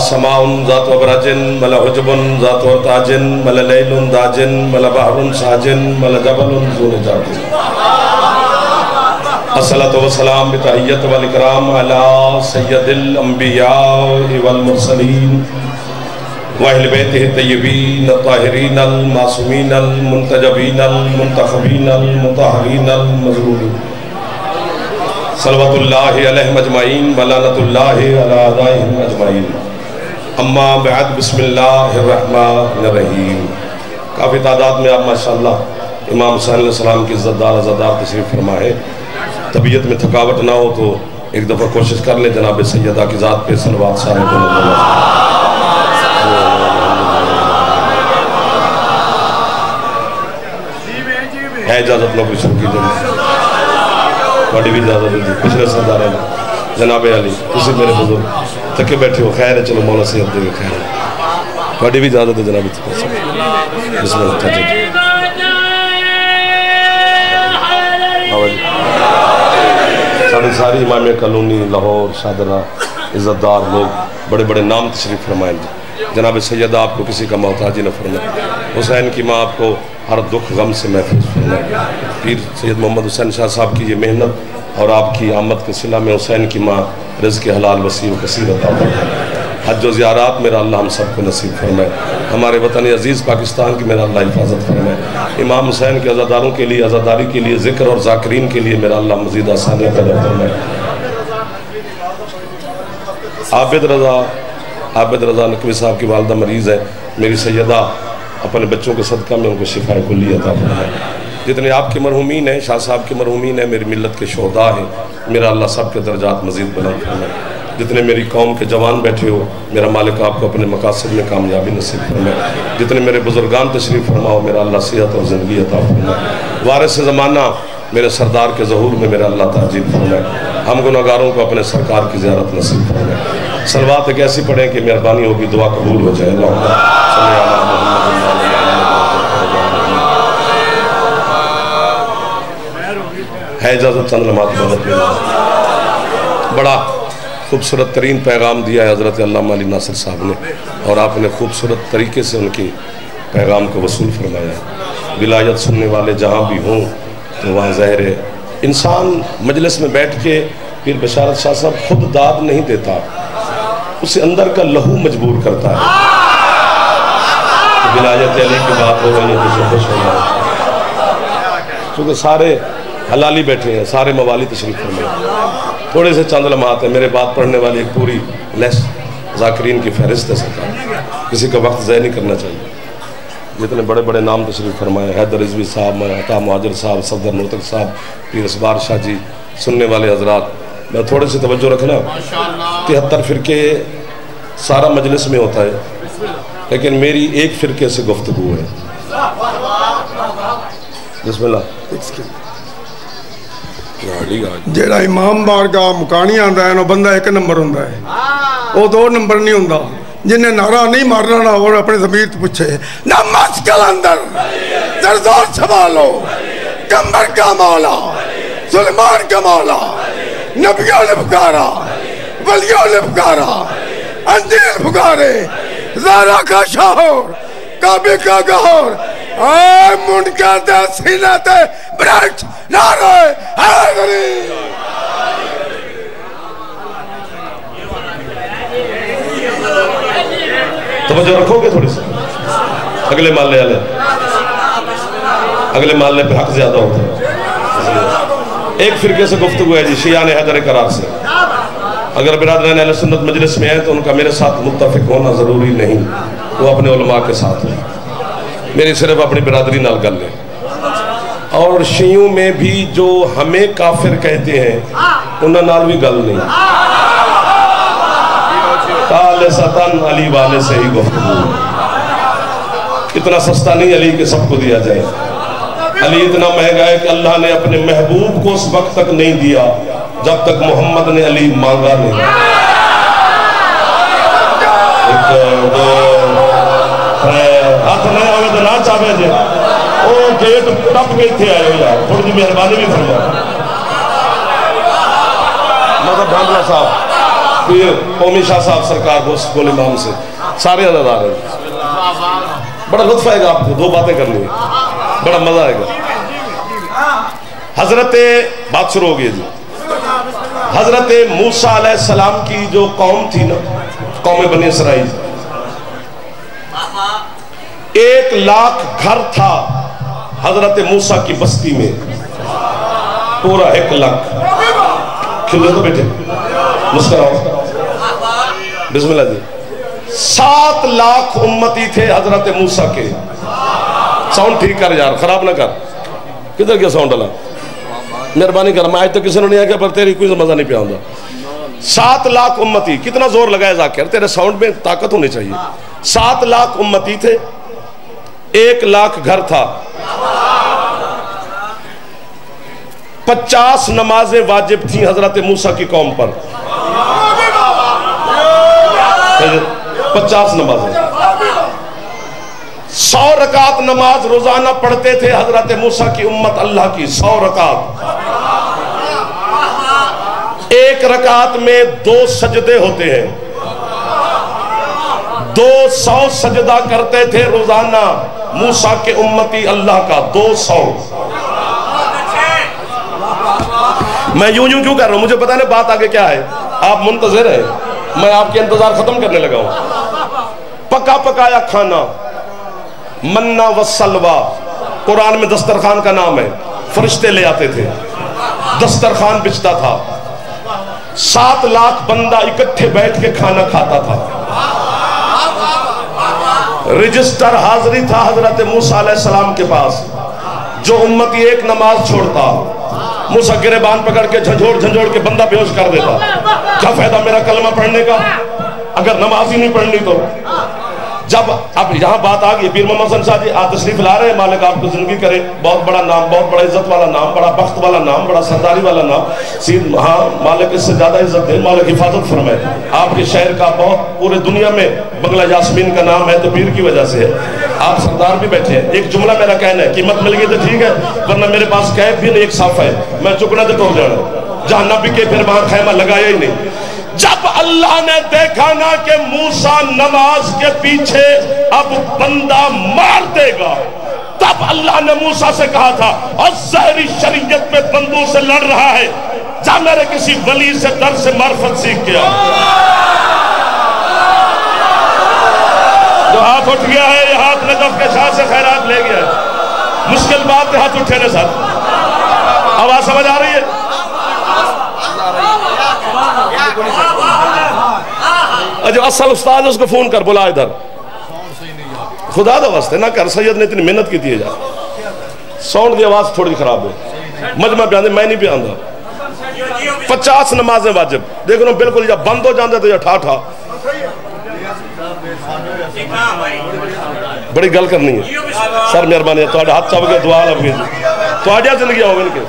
سماؤن ذات وبرجن ولا حجبن ذات ورتاجن ولا لیل داجن ولا بحر ساجن ولا جبل ذو نجاجن الصلاة والسلام بتحیت والاکرام علی سید الانبیاء والمرسلین وأهل بيته الطيبين الطاهرين المعصومين المنتجبين المنتخبين المطهرين المظلومين صلوات الله عليهم أجمعين ولعنة الله على أعدائهم أجمعين اما بعد بسم اللہ الرحمن الرحیم. کافی تعداد میں آپ ماشاءاللہ امام حسین علیہ السلام کی عزتدار تشریف فرما ہے. طبیعت میں تھکاوٹ نہ ہو تو ایک دفعہ کوشش کر لیں جناب سیدہ کی ذات پہ صلوات صاحب ہے. اجازت نوکری شروع کی جائے بڑی بھی اجازت دی پچھلے سردار ہیں جناب علی کسی میرے بزرگ تھکے بیٹھے ہو. خیر ہے چلو مولا صحت دے گا. خیر ہے بڑی بھی اجازت ہے جناب بسم اللہ. ساری امامیہ کالونی لاہور شادرہ عزتدار لوگ بڑے بڑے نام تشریف فرمائیں. جناب سیدہ آپ کو کسی کا محتاجی نہ فرمائے. حسین کی ماں آپ کو ہر دکھ غم سے محفوظ فرمائے. پیر سید محمد حسین شاہ صاحب کی یہ محنت اور آپ کی آمد کے صلہ میں حسین کی ماں رزق حلال وسیع و کثیر عطا فرمائے. حج و زیارات میرا اللہ ہم سب کو نصیب فرمائے. ہمارے وطن عزیز پاکستان کی میرا اللہ حفاظت فرمائے. امام حسین کے عزاداروں کے لیے عزاداری کے لیے ذکر اور ذاکرین کے لیے میرا اللہ مزید آسانیاں پیدا فرمائے. عابد رضا نقوی صاحب کی والدہ مریض ہے. میری سیدہ اپنے بچوں کے صدقہ میں ان کو شفاء کلی عطا فرمائے. جتنے آپ کے مرحومین ہیں شاہ صاحب کے مرحومین ہیں میری ملت کے شہداء ہیں میرا اللہ سب کے درجات مزید بلند فرمائے. جتنے میری قوم کے جوان بیٹھے ہو میرا مالک آپ کو اپنے مقاصد میں کامیابی نصیب فرمائے. جتنے میرے بزرگان تشریف فرماؤ میرا اللہ صحت اور زندگی عطا فرمائے. وارث زمانہ میرے سردار کے ظہور میں میرا اللہ تعجیب فرمائے. ہم گناہگاروں کو اپنے سرکار کی زیارت نصیب فرمائے. صلوات ایک ایسی پڑھیں کہ مہربانی ہوگی دعا قبول ہو جائے. اللہم صلی علی محمد. ہے اجازت چند لمحات مدد میں. بڑا خوبصورت ترین پیغام دیا ہے حضرت علامہ علی ناصر صاحب نے اور آپ نے خوبصورت طریقے سے ان کی پیغام کو وصول فرمایا ہے. ولایت سننے والے جہاں بھی ہوں تو وہاں ظاہر ہے انسان مجلس میں بیٹھ کے پیر بشارت شاہ صاحب خود داد نہیں دیتا اسے اندر کا لہو مجبور کرتا ہے. ولایت علی کی بات ہو رہی ہے تو خوش ہو رہا ہے کیونکہ سارے حلالی بیٹھے ہیں سارے موالی تشریف فرمائے. تھوڑے سے چند لمحات ہیں میرے بات پڑھنے والی ایک پوری لسٹ ذاکرین کی فہرست ہے سرکار. کسی کا وقت ضائع نہیں کرنا چاہیے. جتنے بڑے بڑے نام تشریف فرمائے حیدر رضوی صاحب عطا مہاجر صاحب صفدر نوتک صاحب پیر اسبار شاہ جی سننے والے حضرات میں تھوڑے سے توجہ رکھنا. 73 فرقے سارا مجلس میں ہوتا ہے لیکن میری ایک فرقے سے گفتگو ہے. بسم اللہ. جیڑا امام بارگاہ مکانی آندا ہے نا بندہ ایک نمبر ہوندا ہے وہ 2 نمبر نہیں ہوندا. جنہیں نعرہ نہیں مارنا نا وہ اپنے ضمیر تو پوچھے نماز کلندر زرزور سنبھالو کمبر کا مولا سلیمان کا مولا نبیوں نے پکارا ولیوں نے پکارا انجیل پکارے زہرا کا شہور کعبے کا گہور اے منکر دے سینہ تے برچ نعرہ حیدری. توجہ رکھو گے تھوڑی سی. اگلے محلے والے اگلے محلے پہ حق زیادہ ہوتا ہے. ایک فرقے سے گفتگو ہے جی شیعان حیدر قرار سے. اگر برادران اہل سنت مجلس میں ہیں تو ان کا میرے ساتھ متفق ہونا ضروری نہیں. وہ اپنے علماء کے ساتھ ہیں. میری صرف اپنی برادری نال گل ہے. اور شیعوں میں بھی جو ہمیں کافر کہتے ہیں انہاں نال بھی گل نہیں. خالصتاً علی والے سے ہی گفتگو. اتنا سستا نہیں علی کہ سب کو دیا جائے. علی اتنا مہنگا ہے کہ اللہ نے اپنے محبوب کو اس وقت تک نہیں دیا جب تک محمد نے علی مانگا نہیں. ہاتھ نہ ہوئے تو نہ چاہے جے وہ گیٹ ٹپ گئی تھے آئے ہوئے تھوڑی جی مہربانی بھی فرما. مذہب ڈھانڈلا صاحب پیر قومی شاہ صاحب سرکار گول امام سے سارے عدد آ رہے ہیں. بڑا لطف آئے گا آپ کو, دو باتیں کرنی ہے, بڑا مزہ آئے گا. حضرت بات شروع ہو گئی جی. حضرت موسیٰ علیہ السلام کی جو قوم تھی نا, قوم بنی اسرائیل, 1,00,000 گھر تھا حضرت موسیٰ کی بستی میں, پورا 1,00,000. کھلے تو بیٹھے, مسکراؤ, بسم اللہ جی. 7,00,000 امتی تھے حضرت موسیٰ کے. ساؤنڈ ٹھیک کر یار, خراب نہ کر. کدھر کیا ساؤنڈ ڈالا, مہربانی کر. میں آج تک کسی نے نہیں آیا پر تیری کوئی مزہ نہیں پیا ہوں. 7,00,000 امتی, کتنا زور لگایا ذاکر, تیرے ساؤنڈ میں طاقت ہونی چاہیے. 7,00,000 امتی تھے, 1,00,000 گھر تھا. 50 نمازیں واجب تھیں حضرت موسیٰ کی قوم پر. 50 نمازیں, 100 رکعت نماز روزانہ پڑھتے تھے حضرت موسیٰ کی امت اللہ کی. 100 رکعت, 1 رکعت میں 2 سجدے ہوتے ہیں. 200 سجدہ کرتے تھے روزانہ موسیٰ کے امتی اللہ کا. 200. میں یوں کیوں کر رہا ہوں, مجھے پتا نہیں بات آگے کیا ہے. آپ منتظر ہیں, میں آپ کے انتظار ختم کرنے لگا ہوں. پکا پکایا کھانا, منہ و سلوہ, قرآن میں دسترخوان کا نام ہے. فرشتے لے آتے تھے, دسترخوان بچتا تھا. 7,00,000 بندہ اکٹھے بیٹھ کے کھانا کھاتا تھا. رجسٹر حاضری تھا حضرت موسیٰ علیہ السلام کے پاس. جو امتی ایک نماز چھوڑتا, موسیٰ گریبان پکڑ کے جھنجھوڑ کے بندہ بے ہوش کر دیتا. کیا فائدہ میرا کلمہ پڑھنے کا اگر نماز ہی نہیں پڑھنی تو. جب اب یہاں بات آگئی, پیر محمد حسن شاہ جی آپ تشریف لا رہے ہیں, مالک آپ کو زندگی کرے. بہت بڑا نام, بہت بڑا عزت والا نام, بڑا بخت والا نام, بڑا سرداری والا نام. ہاں مالک اس سے زیادہ عزت دے, مالک حفاظت فرمائے. آپ کے شہر کا بہت پورے دنیا میں بنگلہ یاسمین کا نام ہے تو پیر کی وجہ سے ہے. آپ سردار بھی بیٹھے ہیں. ایک جملہ میرا کہنا ہے, قیمت مل گئی تو ٹھیک ہے, ورنہ میرے پاس کیب بھی نہیں, ایک صاف ہے, میں چکنا تو ٹوٹ جانا. جہاں نہ بکے پھر وہاں خیمہ لگایا ہی نہیں. جب اللہ نے دیکھا نا کہ موسیٰ نماز کے پیچھے اب بندہ مار دے گا, تب اللہ نے موسیٰ سے کہا تھا, اور ظاہری شریعت پہ بندوں سے لڑ رہا ہے, جا میرے کسی ولی سے درس معرفت سیکھ گیا. جو ہاتھ اٹھ گیا ہے, یہ ہاتھ نجف کے شاہ سے خیرات لے گیا ہے. مشکل بات ہے ہاتھ اٹھے نے ساتھ. آواز سمجھ آ رہی ہے؟ جو اصل استاد ہے اس کو فون کر, بلا ادھر. خدا دا واسطے نہ کر, سید نے اتنی محنت کی تھی. جا ساؤنڈ کی آواز تھوڑی خراب ہے, مجمع بیان دے, میں نہیں بیان دا. 50 نمازیں واجب, دیکھ رہا ہوں بالکل یا بند ہو جاندے تو یا ٹھا. بڑی گل کرنی ہے سر, مہربانی ہے تو ہاتھ چاپ کے دعا لگ گئی تو آجا زندگی ہو گئی.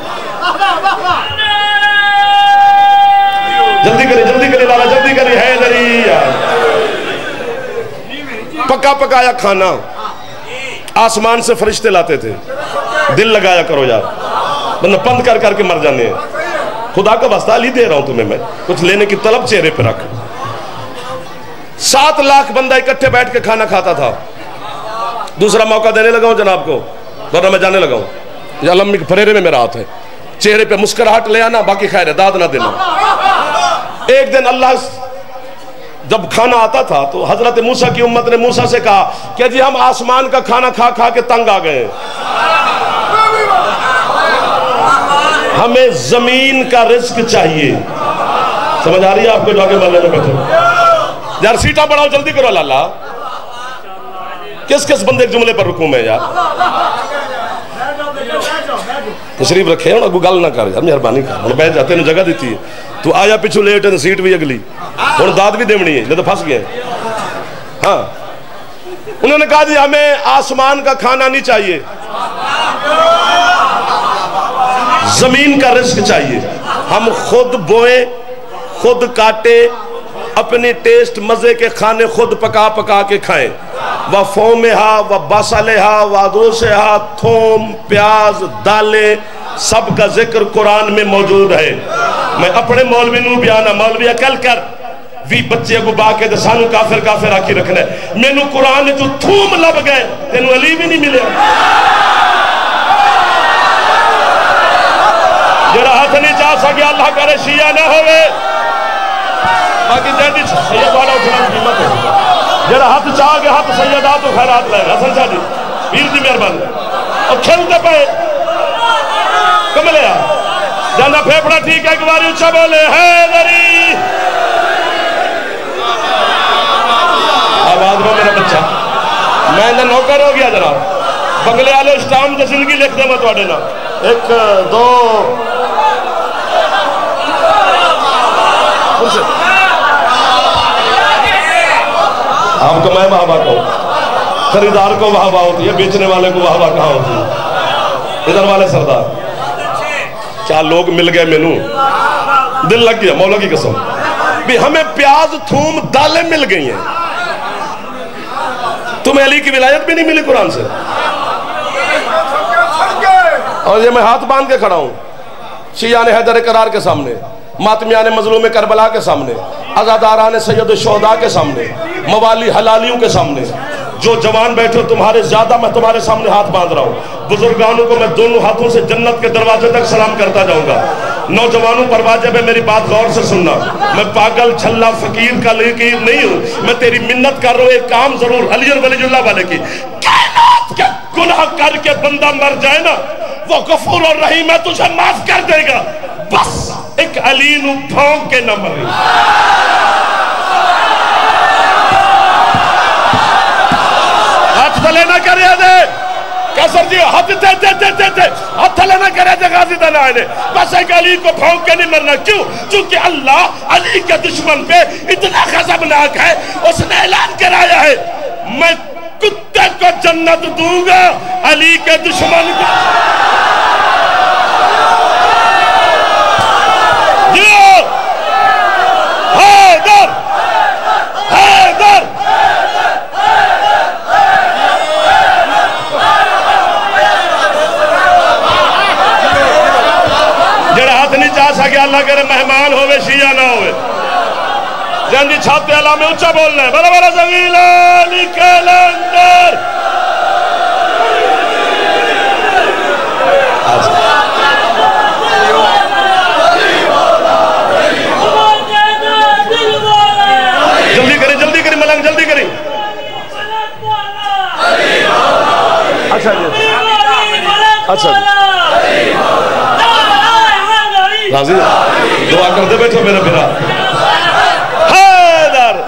جلدی کری لالا, جلدی کری ہے دری. پکا پکایا کھانا آسمان سے فرشتے لاتے تھے. دل لگایا کرو یار, ورنہ پند کر کے مر جانے ہیں. خدا کا واسطہ علی دے رہا ہوں تمہیں, میں کچھ لینے کی طلب چہرے پہ رکھ. 7,00,000 بندہ اکٹھے بیٹھ کے کھانا کھاتا تھا. دوسرا موقع دینے لگا ہوں جناب کو, ورنہ میں جانے لگا ہوں. یا لمبی پھریرے میں میرا ہاتھ ہے, چہرے پہ مسکراہٹ لے آنا, باقی خیر ہے, داد نہ دینا. ایک دن اللہ جب کھانا آتا تھا تو حضرت موسیٰ کی امت نے موسیٰ سے کہا کہ جی ہم آسمان کا کھانا کھا کھا کے تنگ آ گئے ہیں, ہمیں زمین کا رزق چاہیے. سمجھ آ رہی ہے آپ کو؟ جو آگے مرنے میں بیٹھے یار, سیٹا بڑھاؤ, جلدی کرو. اللہ کس بندے ایک جملے پر رکوں میں یار. تشریف رکھے ہوں, اگو گل نہ کر یار, مہربانی کر. ہوں بیٹھ جاتے ہیں, جگہ دیتی ہے. تو آیا پیچھو لیٹ ہے, سیٹ بھی اگلی, ہوں داد بھی دیونی ہے, نہیں تو پھنس گئے. ہاں انہوں نے کہا جی ہمیں آسمان کا کھانا نہیں چاہیے, زمین کا رزق چاہیے. ہم خود بوئیں, خود کاٹے, اپنی ٹیسٹ مزے کے کھانے خود پکا کے کھائیں. وَفُومِهَا وَبَصَلِهَا وَعَدُوسِهَا, تھوم, پیاز, دالیں, سب کا ذکر قرآن میں موجود ہے. میں اپنے مولوی نو بیانا, مولوی عقل کر, بھی بچے کو با کے سانو کافر کافر آکی رکھنا ہے. میں نو قرآن جو تھوم لب گئے تینو علی بھی نہیں ملے. جڑا ہاتھ نہیں چاہ سکے اللہ کرے شیعہ نہ ہوئے. باقی جہدی سید والا اٹھنا قیمت ہے. جڑا ہاتھ چاہ گے ہاتھ سیدات و خیرات لائے. حسن شاہ جی پیر دی مہربانی اور کھلتے پہ کملے آ جانا پھیپڑا ٹھیک ہے. ایک باری اچھا بولے حیدری. آباد میں میرا بچہ میں نے نوکر ہو گیا جناب. بنگلے والے اسٹام دے زندگی لکھ دے میں تواڈے نا. 1 2 آپ کو میں واہ واہ کہوں. خریدار کو واہ واہ ہوتی ہے, بیچنے والے کو واہ واہ کہاں ہوتی ہے. ادھر والے سردار 4 لوگ مل گئے. میں نو دل لگ گیا مولا کی قسم بھی ہمیں پیاز تھوم دالیں مل گئی ہیں. تمہیں علی کی ولایت بھی نہیں ملی قرآن سے. اور یہ میں ہاتھ باندھ کے کھڑا ہوں شیعان حیدر قرار کے سامنے, ماتمیان مظلوم کربلا کے سامنے, عزاداران سید الشہداء کے سامنے, موالی حلالیوں کے سامنے. جو جوان بیٹھے ہو تمہارے زیادہ میں تمہارے سامنے ہاتھ باندھ رہا ہوں. بزرگانوں کو میں دونوں ہاتھوں سے جنت کے دروازے تک سلام کرتا جاؤں گا. نوجوانوں پر واجب ہے میری بات غور سے سننا. میں پاگل چھلا فقیر کا لکیر نہیں ہوں. میں تیری منت کر رہا ہوں ایک کام ضرور علی ولی اللہ والے کی. کائنات کے گناہ کر کے بندہ مر جائے نا وہ غفور اور رحیم ہے, تجھے معاف کر دے گا. بس ایک علی نو پھونک کے نہ مرے. ہاتھ تھلے نہ کرے دے کیسر جی, ہاتھ ہاتھ تھلے نہ کرے دے غازی دن آئے نے. بس ایک علی کو پھونک کے نہیں مرنا. کیوں؟ چونکہ اللہ علی کے دشمن پہ اتنا غضبناک ہے. اس نے اعلان کرایا ہے میں کتے کو جنت دوں گا علی کے دشمن کو. حیدر حیدر جڑا ہاتھ نہیں چاہ سکے اللہ کرے مہمان ہوئے شیعہ نہ ہوئے. جن جی چھاتے اللہ میں اچھا بولنا ہے. بڑا بڑا زغیلہ نکل اندر. جلدی کریں جلدی کریں ملنگ جلدی کریں. اچھا جی اچھا راضی دعا کرتے بیٹھو میرا بھرا. حیدر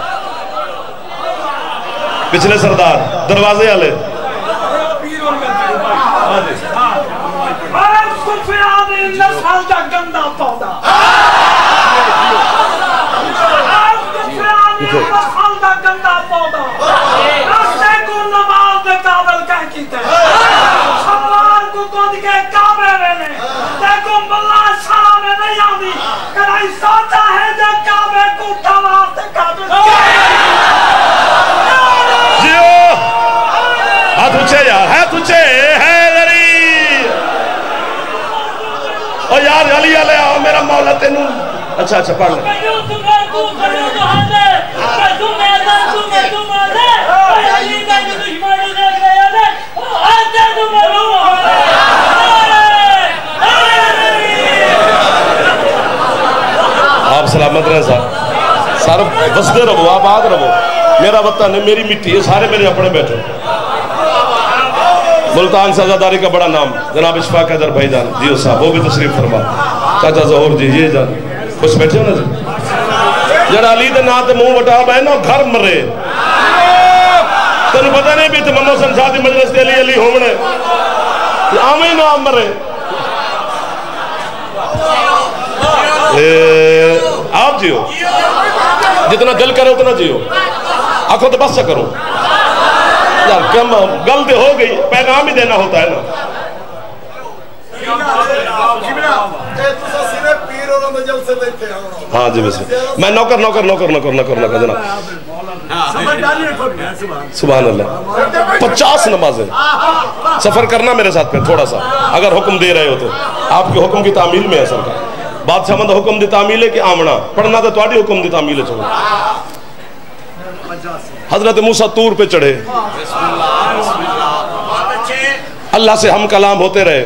پچھلے سردار دروازے والے یار علی علیہ آؤ میرا مولا تینوں. اچھا اچھا پڑھ لیں. آپ سلامت رہے صاحب. سارے بستے رہو آباد رہو. میرا وطن ہے میری مٹی ہے سارے میرے اپنے بیٹھو. ملتان سے عزاداری کا بڑا نام جناب اشفاق حیدر بھائی جان جیو صاحب وہ بھی تشریف فرما. چاچا ظہور جی یہ جان خوش بیٹھے ہو نا جی. جڑا علی دے نام تے منہ وٹا بہن نا گھر مرے. تنو پتہ نہیں بھی تے ممو سن شادی مجلس تے علی علی ہومنے آمیں نہ مرے. آپ جیو جتنا دل کرے اتنا جیو. آنکھوں تو بس سے کرو یار کم غلطی ہو گئی پیغام ہی دینا ہوتا ہے نا. ہاں جی بس میں نوکر نوکر نوکر نوکر نوکر نوکر جناب سبحان اللہ. 50 نمازیں سفر کرنا میرے ساتھ پہ تھوڑا سا اگر حکم دے رہے ہو تو آپ کے حکم کی تعمیل میں ہے سرکار. بادشاہ مند حکم دی تعمیل ہے کہ آمنا پڑھنا تو تواڈی حکم دی تعمیل ہے. حضرت موسیٰ طور پہ چڑھے, اللہ سے ہم کلام ہوتے رہے,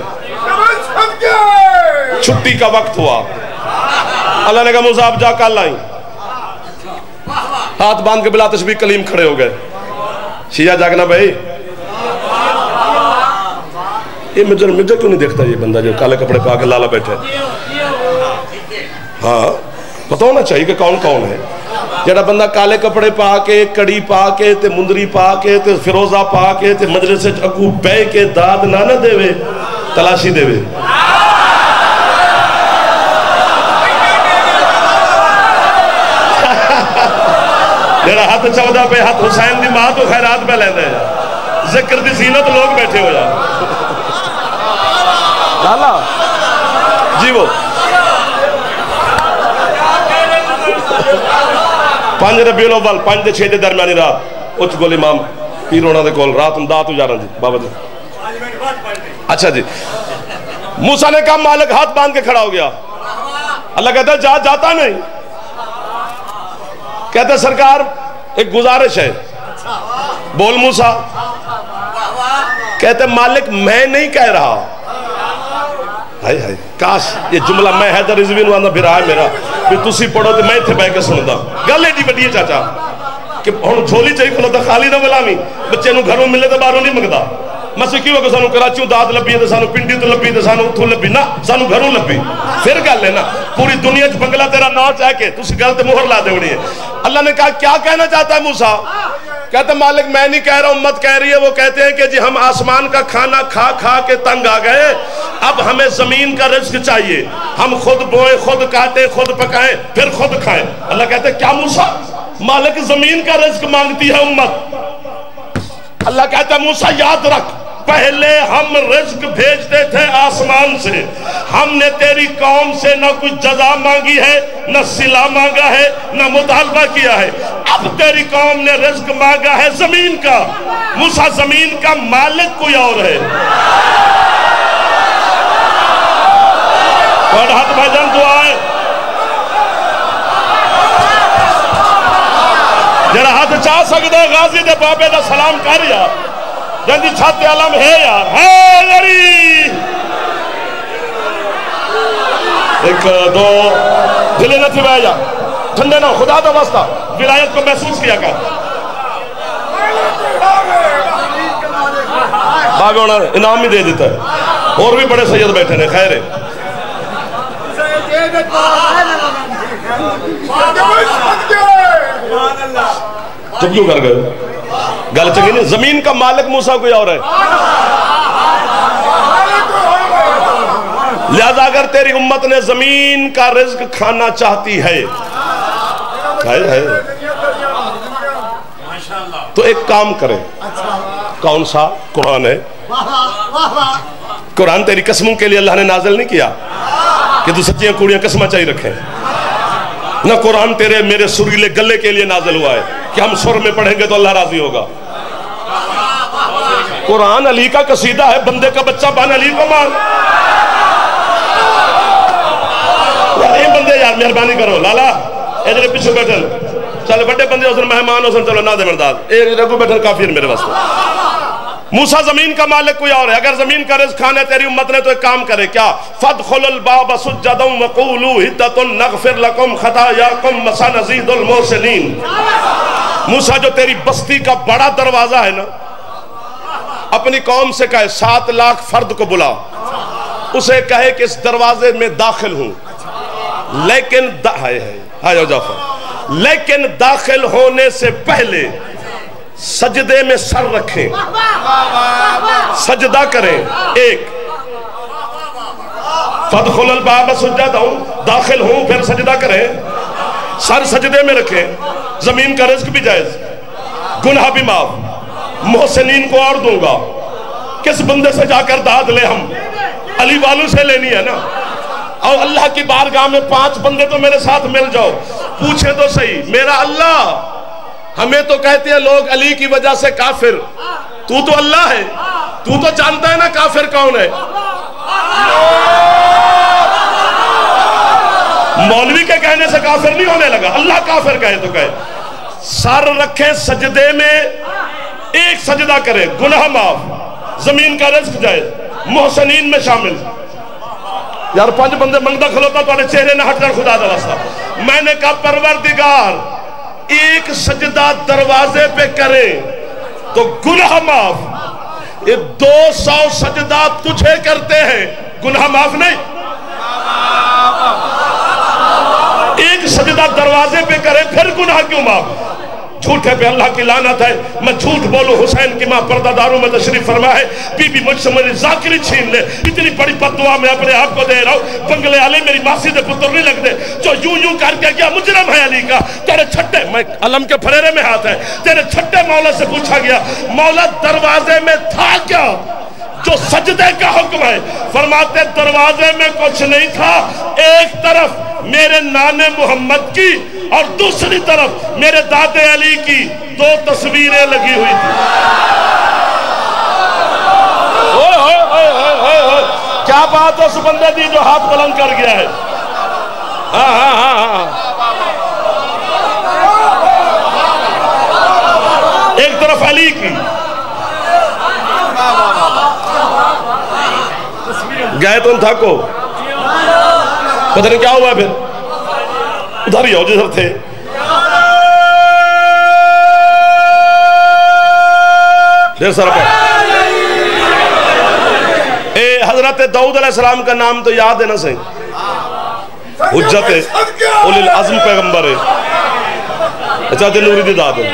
چھٹی کا وقت ہوا, اللہ نے کہا موسیٰ آپ جا کل آئیں, ہاتھ باندھ کے بلا تشبیہ کلیم کھڑے ہو گئے. شیعہ جاگنا بھائی, یہ مجھے کیوں نہیں دیکھتا یہ بندہ جو کالے کپڑے پا کے لالا بیٹھے؟ ہاں پتہ ہونا چاہیے کہ کون کون ہے. جڑا بندہ کالے کپڑے پا کے, کڑی پا کے, تے مندری پا کے, تے فیروزہ پا کے, تے مجلس اگو بے کے داد نہ دے وے, تلاشی دے وے. جڑا ہاتھ چودہ پہ ہاتھ حسین دی ماں تو خیرات پہ لیندے ہیں, ذکر دی زینت لوگ بیٹھے ہو جا لالا جی. وہ 5 ربیع الاول 5 تے 6 دے درمیانی رات اچھ گول امام پیر ہونا دے کول رات امداد ہو جا رہا جی بابا جی. اچھا جی, موسیٰ نے کہا مالک ہاتھ باندھ کے کھڑا ہو گیا. اللہ کہتا ہے جاتا نہیں. کہتا ہے سرکار ایک گزارش ہے. بول موسیٰ. کہتے مالک میں نہیں کہہ رہا. کاش یہ جملہ میں حیدر رضوی نوانا بھی رہا ہے میرا بھی تسی پڑھو تو میں تھے بے کے سنتا. گل ایڈی بڑی ہے چاچا کہ ہن جھولی چاہیے کھلو تو خالی نہ ملاویں, بچے نو گھروں ملے تو باہروں نہیں منگدا. مسیح کیوں کہ سانو کراچیوں داد لبی ہے تو سانو پنڈی تو لبی تو سانو اتھوں لبی نہ سانو گھروں لبی. پھر گل ہے نا پوری دنیا چ بنگلہ تیرا نا چاہ کے تسی گل تے مہر لا دے ہے. اللہ نے کہا کیا کہنا چاہتا ہے موسیٰ؟ کہتا مالک میں نہیں کہہ رہا, امت کہہ رہی ہے. وہ کہتے ہیں کہ جی ہم آسمان کا کھانا کھا کھا کے تنگ آ گئے, اب ہمیں زمین کا رزق چاہیے, ہم خود بوئیں, خود کاٹیں, خود پکائیں, پھر خود کھائیں. اللہ کہتے ہیں کیا موسیٰ مالک زمین کا رزق مانگتی ہے امت؟ اللہ کہتا ہے موسیٰ یاد رکھ, پہلے ہم رزق بھیجتے تھے آسمان سے, ہم نے تیری قوم سے نہ کچھ جزا مانگی ہے, نہ صلہ مانگا ہے, نہ مطالبہ کیا ہے. اب تیری قوم نے رزق مانگا ہے زمین کا. موسیٰ زمین کا مالک کوئی اور ہے. ہاتھ بھجن دعائیں جڑا ہاتھ چاہ سکتا ہے غازی دے بابے دا سلام کر یا جنگی چھاتے علم ہے یار ہے لڑی. ایک دو دلے نہ تھی بہ جا ٹھنڈے نہ خدا دا واسطہ ولایت کو محسوس کیا کر. باغ ہونا انعام بھی دے دیتا ہے, اور بھی بڑے سید بیٹھے نے. خیر ہے تم کیوں کر گئے گل چنگی نہیں. زمین کا مالک موسیٰ کوئی اور ہے. لہذا اگر تیری امت نے زمین کا رزق کھانا چاہتی ہے تو ایک کام کرے. کون سا؟ قرآن ہے. قرآن تیری قسموں کے لیے اللہ نے نازل نہیں کیا کہ تو سچیاں کوڑیاں قسمہ چاہی رکھیں. نہ قرآن تیرے میرے سریلے گلے کے لیے نازل ہوا ہے کہ ہم سر میں پڑھیں گے تو اللہ راضی ہوگا. قرآن علی کا قصیدہ ہے, بندے کا بچہ بان علی کو مان. یہ بندے یار مہربانی کرو لالا ادھر پیچھے بیٹھن چلے بڑے بندے حسن مہمان حسن چلو نہ دے مرداد ایک رگو بیٹھن کافی ہے میرے واسطے. موسیٰ زمین کا مالک کوئی اور ہے. اگر زمین کا رزق کھانا ہے تیری امت نے تو ایک کام کرے. کیا؟ فَادْخُلُ الْبَابَ سُجَّدًا وَقُولُوا حِدَّةٌ نَغْفِرْ لَكُمْ خَطَايَاكُمْ وَسَنَزِيدُ الْمُحْسِنِينَ. موسیٰ جو تیری بستی کا بڑا دروازہ ہے نا, اپنی قوم سے کہے 7 لاکھ فرد کو بلا, اسے کہے کہ اس دروازے میں داخل ہوں لیکن داخل ہونے سے پہلے سجدے میں سر رکھیں, سجدہ کریں. ایک فَادْخُلُ الْبَابَ سُجَّدًا داخل ہوں پھر سجدہ کریں, سر سجدے میں رکھیں. زمین کا رزق بھی جائز, گناہ بھی معاف, محسنین کو اور دوں گا. کس بندے سے جا کر داد لے؟ ہم علی والوں سے لینی ہے نا. اور اللہ کی بارگاہ میں 5 بندے تو میرے ساتھ مل جاؤ, پوچھیں تو صحیح میرا اللہ. ہمیں تو کہتے ہیں لوگ علی کی وجہ سے کافر, تو اللہ ہے, تو جانتا ہے نا کافر کون ہے. مولوی کے کہنے سے کافر نہیں ہونے لگا، اللہ کافر کہے تو کہے۔ سر رکھے سجدے میں، ایک سجدہ کرے، گناہ معاف، زمین کا رزق جائے، محسنین میں شامل۔ یار 5 بندے منگدہ کھلوتا تو آنے چہرے نہ ہٹ کر خدا دا واسطہ۔ میں نے کہا پروردگار ایک سجدہ دروازے پہ کرے تو گناہ معاف، یہ 200 سجدہ تجھے کرتے ہیں، گناہ معاف نہیں؟ ایک سجدہ دروازے پہ کرے پھر گناہ کیوں معاف؟ جھوٹے پہ اللہ کی لعنت ہے۔ میں جھوٹ بولوں، حسین کی ماں پردہ داروں میں تشریف فرما ہے، بی بی مجھ سے میری ذاکری چھین لے، اتنی بڑی بددعا میں اپنے آپ کو دے رہا ہوں۔ بنگلے والے میری ماسی دے پتر نہیں لگ دے، جو یوں یوں کر کے گیا مجرم ہے علی کا، تیرے چھٹے، میں علم کے پھریرے میں ہاتھ ہے، تیرے چھٹے مولا سے پوچھا گیا مولا دروازے میں تھا کیا جو سجدے کا حکم ہے؟ فرماتے دروازے میں کچھ نہیں تھا، ایک طرف میرے نانے محمد کی اور دوسری طرف میرے دادے علی کی 2 تصویریں لگی ہوئی تھی۔ کیا بات ہے اس بندے دی جو ہاتھ بلند کر گیا ہے؟ ایک طرف علی کی، گئے تم تھکو، پتہ نہیں کیا ہوا ہے، پھر ادھر ہی ہو جدھر تھے۔ دیر سر پر حضرت داؤد علیہ السلام کا نام تو یاد ہے نا صحیح؟ حجت اولی العظم پیغمبر ہے، اچھا نوری دی داد ہے،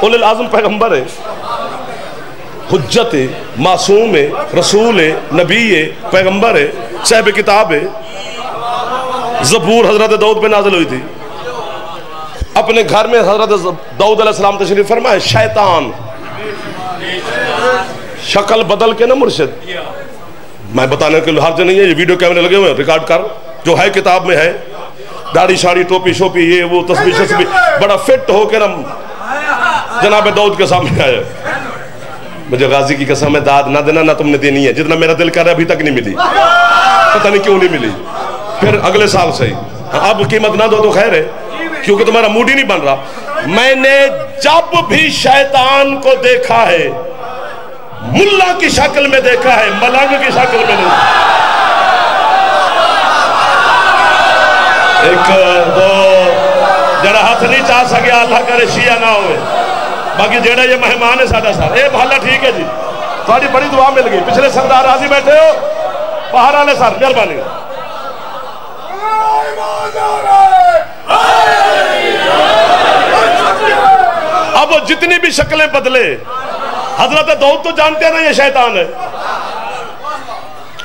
اولی العظم پیغمبر ہے، حجت ہے، معصوم ہے، رسول ہے، نبی ہے، پیغمبر ہے، صاحب کتاب ہے۔ زبور حضرت داؤد پہ نازل ہوئی تھی۔ اپنے گھر میں حضرت داؤد علیہ السلام تشریف فرمائے، شیطان شکل بدل کے نا مرشد، میں بتانے کے لیے حرج نہیں ہے، یہ ویڈیو کیمرے لگے ہوئے ہیں، ریکارڈ کر، جو ہے کتاب میں ہے، داڑھی شاڑی ٹوپی شوپی یہ وہ تسبیح شسبیح، بڑا فٹ ہو کے نا جناب داؤد کے سامنے آیا۔ مجھے غازی کی قسم ہے داد نہ دینا نہ تم نے دینی ہے، جتنا میرا دل کر رہا ہے ابھی تک نہیں ملی، پتہ نہیں کیوں نہیں ملی، پھر اگلے سال سے اب قیمت نہ دو تو خیر ہے، کیونکہ تمہارا موڈ ہی نہیں بن رہا۔ میں نے جب بھی شیطان کو دیکھا ہے ملا کی شکل میں دیکھا ہے، ملنگ کی شکل میں نہیں۔ ایک دو جڑا ہاتھ نہیں چاہ سکیا اللہ کرے شیعہ نہ ہوئے، باقی جڑا یہ مہمان ہے ساڑھا سار، اے بھالا ٹھیک ہے جی، تھوڑی بڑی دعا مل گئی، پچھلے سردار راضی بیٹھے ہو، باہر آلے سار مہربانی۔ اب وہ جتنی بھی شکلیں بدلے، حضرت داؤد تو جانتے ہیں نا یہ شیطان ہے۔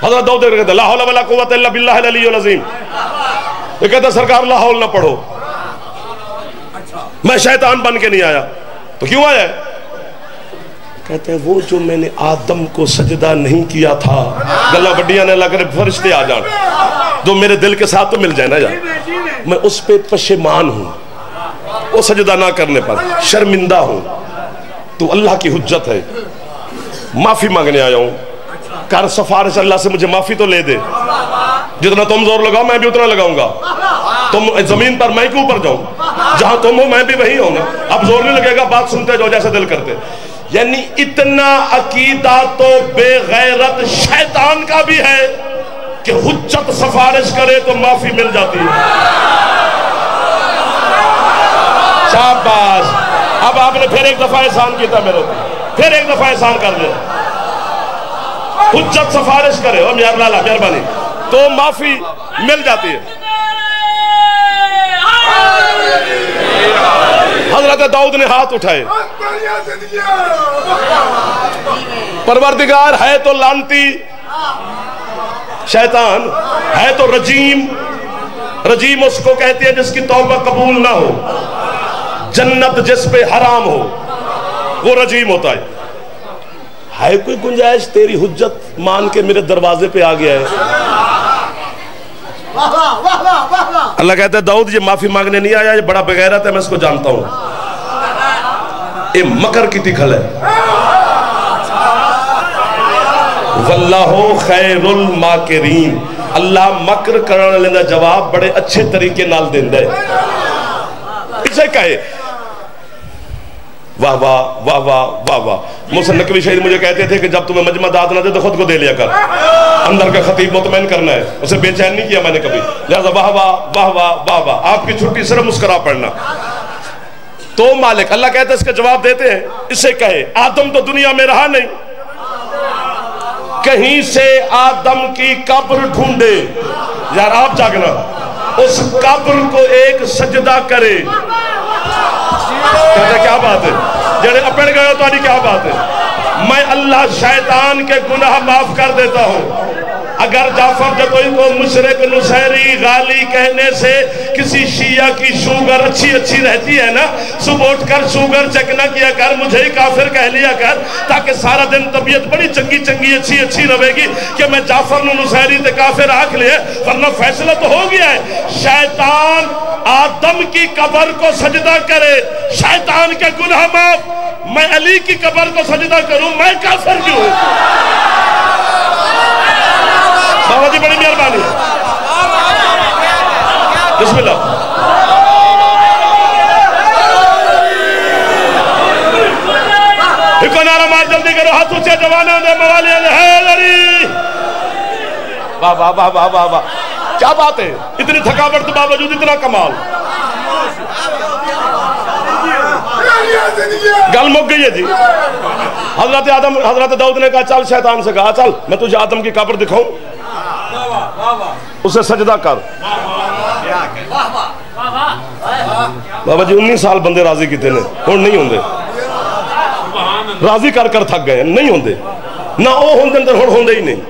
حضرت داؤد کہتے ہیں لا حول ولا قوت الا باللہ العلی العظیم، یہ کہتا ہے سرکار لا حول نہ پڑھو، میں شیطان بن کے نہیں آیا، تو کیوں آیا ہے؟ کہتے ہیں وہ جو میں نے آدم کو سجدہ نہیں کیا تھا، گلہ بڈیاں نے اللہ کرے فرشتے آ جان جو میرے دل کے ساتھ تو مل جائے نا یار، میں اس پہ پشیمان ہوں، وہ سجدہ نہ کرنے پر شرمندہ ہوں، تو اللہ کی حجت ہے، معافی مانگنے آیا ہوں، کر سفارش اللہ سے مجھے معافی تو لے دے، جتنا تم زور لگاؤ میں بھی اتنا لگاؤں گا، تم زمین پر میں کیوں اوپر جاؤں، جہاں تم ہو میں بھی وہی ہوں گا، اب زور نہیں لگے گا، بات سنتے جو جیسے دل کرتے۔ یعنی اتنا عقیدہ تو بے غیرت شیطان کا بھی ہے کہ حجت سفارش کرے تو معافی مل جاتی ہے۔ شاباش، اب آپ نے پھر ایک دفعہ احسان کیتا میرے پھر ایک دفعہ احسان کر دیا، حجت سفارش کرے اور میار لالا مہربانی تو معافی مل جاتی ہے۔ حضرت داؤد نے ہاتھ اٹھائے، پروردگار ہے تو لعنتی، شیطان ہے تو رجیم، رجیم اس کو کہتی ہے جس کی توبہ قبول نہ ہو، جنت جس پہ حرام ہو وہ رجیم ہوتا ہے کوئی گنجائش تیری حجت مان کے میرے دروازے پہ آ گیا ہے؟ اللہ کہتا ہے داؤد یہ معافی مانگنے نہیں آیا، یہ بڑا بغیرت ہے، میں اس کو جانتا ہوں، یہ مکر کی تکھل ہے۔ واللہ خیر الماکرین، اللہ مکر کرنے لیندہ جواب بڑے اچھے طریقے نال دیندے اسے کہے واہ واہ واہ واہ واہ واہ محسن نقوی شہید مجھے کہتے تھے کہ جب تمہیں مجمع داد نہ دے تو خود کو دے لیا کر اندر کا خطیب مطمئن کرنا ہے اسے بے چین نہیں کیا میں نے کبھی لہذا واہ واہ واہ واہ واہ واہ آپ کی چھٹی صرف مسکرا پڑھنا تو مالک اللہ کہتا ہے اس کا جواب دیتے ہیں اسے کہے آدم تو دنیا میں رہا نہیں کہیں سے آدم کی قبر ڈھونڈے یار آپ جاگنا اس قبر کو ایک سجدہ کرے کہتا کیا بات ہے جڑے اپڑ گئے ہو تو آنی کیا بات ہے میں اللہ شیطان کے گناہ معاف کر دیتا ہوں اگر جعفر جدوئی کو مشرق نصیری غالی کہنے سے کسی شیعہ کی شوگر اچھی رہتی ہے نا صبح اٹھ کر شوگر چیک نہ کیا کر مجھے ہی کافر کہہ لیا کر تاکہ سارا دن طبیعت بڑی چنگی اچھی رہے گی کہ میں جعفر نصیری تے کافر آکھ لیا ورنہ فیصلہ تو ہو گیا ہے شیطان آدم کی قبر کو سجدہ کرے شیطان کے گناہ معاف میں علی کی قبر کو سجدہ کروں میں کافر کیوں ہوں بابا جی بڑی مہربانی ہے بسم اللہ ایک نعرہ مار جلدی کرو ہاتھ اونچے جوانوں دے موالیاں دے حیدری واہ واہ واہ واہ واہ واہ کیا بات ہے اتنی تھکاوٹ کے باوجود اتنا کمال گل مک گئی ہے جی حضرت داؤد نے کہا چل شیطان سے کہا چل میں تجھے آدم کی قبر دکھاؤں اسے سجدہ کر بابا جی 19 سال بندے راضی کیتے نے ہون نہیں ہوندے راضی کر تھک گئے نہیں ہوندے نہ او ہوندے اندر ہوندے ہی نہیں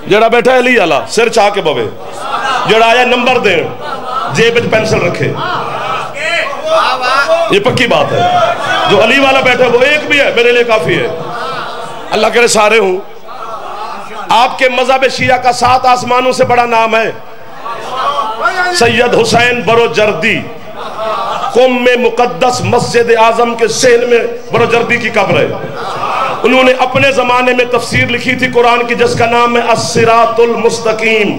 جڑا بیٹھا ہے علی والا سر چاہ کے بوے جڑا آیا نمبر دین جیب وچ پینسل رکھے یہ پکی بات ہے جو علی والا بیٹھا ہے وہ ایک بھی ہے میرے لئے کافی ہے اللہ کرے سارے ہوں آپ کے مذہب شیعہ کا 7 آسمانوں سے بڑا نام ہے سید حسین برو جردی قم میں مقدس مسجد اعظم کے سہن میں برو جردی کی قبر ہے انہوں نے اپنے زمانے میں تفسیر لکھی تھی قرآن کی جس کا نام ہے الصراط المستقیم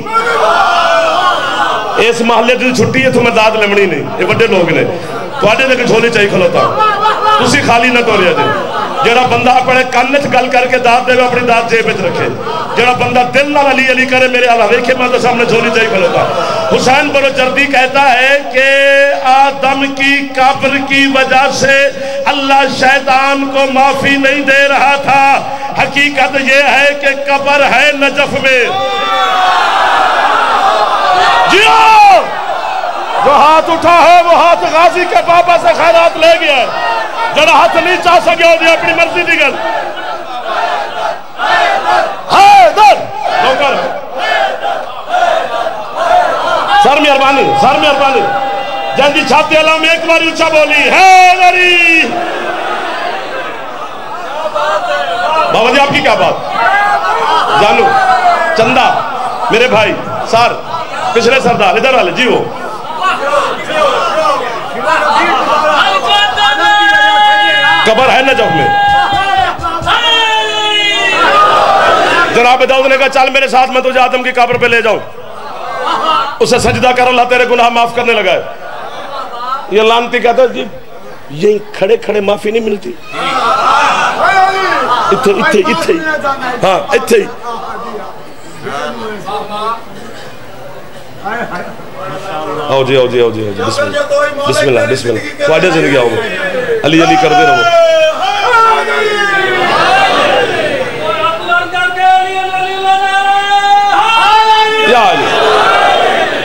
اس محلے جو چھٹی ہے تمہیں داد لمڑی نہیں یہ بڑے لوگ نے تو آجے دے کہ جھولی چاہی کھلوتا تسی خالی نہ ٹوریا جائے جڑا بندہ اپنے کانچ گل کر کے داد دے گا اپنی داد جیب وچ رکھے جڑا بندہ دل نہ علی علی کرے میرے آلہ دیکھے میں تو سامنے جھولی چاہی کھلوتا حسین برو جردی کہتا ہے کہ آدم کی قبر کی وجہ سے اللہ شیطان کو معافی نہیں دے رہا تھا حقیقت یہ ہے کہ قبر ہے نجف میں جو ہاتھ اٹھا ہے وہ ہاتھ غازی کے بابا سے خیرات لے گیا ہے جڑا ہاتھ نہیں چاہ سکے ہو دیا اپنی مرضی دی گل حیدر نوکر سر مہربانی جلدی چھاتی علام ایک بار اونچا بولی حیدری بابا جی آپ کی کیا بات جانو چندہ میرے بھائی سار پچھلے سردار ادھر والے جی وہ قبر ہے نجف میں جناب داؤد نے کہا چل میرے ساتھ میں تجھے آدم کی قبر پہ لے جاؤں اسے سجدہ کر اللہ تیرے گناہ معاف کرنے لگا ہے یہ لانتی کہتا ہے جی یہیں کھڑے کھڑے معافی نہیں ملتی اتھے ہاں اتھے آؤ جی بسم اللہ تواڈے زندگی آؤ علی علی کر دے رہو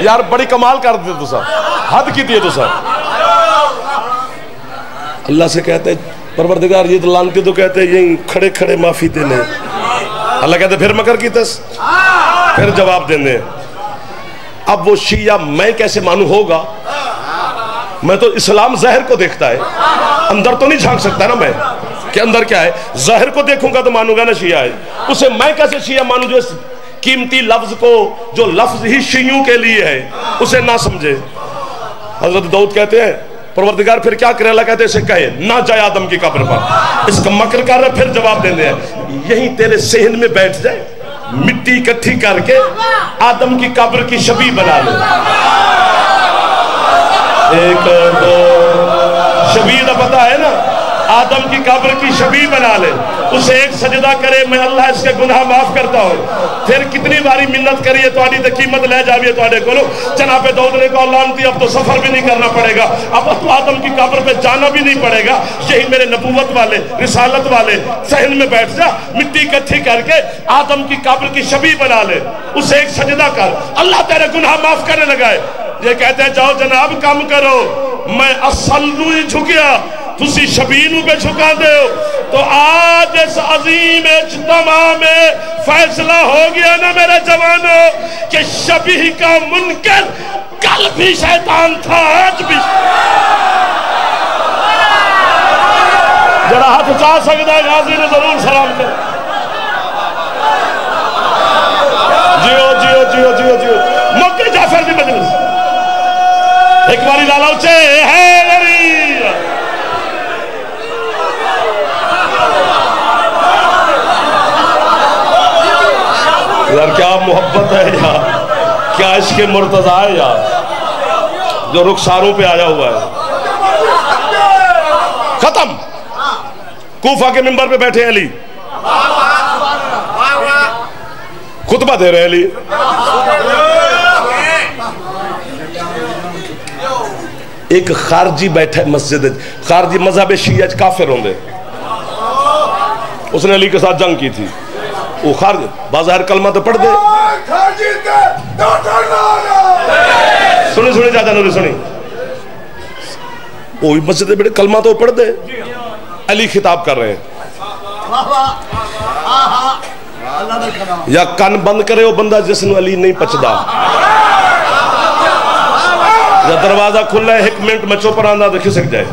یار بڑی کمال کر دیتے تو سر حد کی دیئے تو سر اللہ سے کہتے ہیں پروردگار یہ لانتی تو کہتے ہیں یہیں کھڑے کھڑے معافی دینے اللہ کہتے ہیں پھر مکر کی تس پھر جواب دینے اب وہ شیعہ میں کیسے مانوں ہوگا میں تو اسلام ظاہر کو دیکھتا ہے اندر تو نہیں جھانک سکتا نا میں کہ اندر کیا ہے ظاہر کو دیکھوں گا تو مانوں گا نا شیعہ ہے اسے میں کیسے شیعہ مانوں جو اس قیمتی لفظ کو جو لفظ ہی شیعوں کے لیے ہے اسے نہ سمجھے حضرت داؤد کہتے ہیں پروردگار پھر کیا کرے اللہ کہتے ہیں اسے کہے نہ جائے آدم کی قبر پر اس کا مکر کر رہے پھر جواب دینے ہیں یہیں تیرے صحن میں بیٹھ جائے مٹی اکٹھی کر کے آدم کی قبر کی شبیہ بنا لے. ایک دو شبیہ دا پتہ ہے نا, آدم کی قبر کی شبیہ بنا لے, اسے ایک سجدہ کرے, میں اللہ اس کے گناہ معاف کرتا ہوں. پھر کتنی باری منت کریے تو آدھی قیمت لے جاویے تو آدھے کولو جناب داؤد نے کہا لعنتی اب تو سفر بھی نہیں کرنا پڑے گا, اب تو آدم کی قبر پہ جانا بھی نہیں پڑے گا, یہی میرے نبوت والے رسالت والے صحن میں بیٹھ جا, مٹی اکٹھی کر کے آدم کی قبر کی شبیہ بنا لے, اسے ایک سجدہ کر, اللہ تیرے گناہ معاف کرنے لگائے. یہ کہتے ہیں جاؤ جناب کام کرو, میں اصل نو ہی جھکیا, تسی شبینو پہ جھکا دے ہو. تو آج اس عظیم اجتماع میں فیصلہ ہو گیا نا میرے جوانوں کہ شبیہ کا منکر کل بھی شیطان تھا, آج بھی. جڑا ہاتھ چاہ سکتا ہے غازی نے ضرور سلام کر. جیو جیو جیو جیو جیو موقع جعفر دی مجلس ایک باری لالا اچھے ہے لری. یار کیا محبت ہے یار, کیا عشق مرتضی ہے یار, جو رخساروں پہ آیا ہوا ہے. ختم. کوفہ کے منبر پہ بیٹھے علی, خطبہ دے رہے علی. ایک خارجی بیٹھا ہے مسجد, خارجی مذہب شیعہ کافر ہوں دے, اس نے علی کے ساتھ جنگ کی تھی. وہ خارج بظاہر کلمہ تو پڑھ دے, سنی چاچا نوری سنی, وہی مسجد بیٹھے کلمہ تو پڑھ دے. علی خطاب کر رہے ہیں, یا کان بند کرے وہ بندہ جس نے علی نہیں پچدا, یا دروازہ کھلا ہے 1 منٹ میں چوپر آندہ تو کھسک جائے,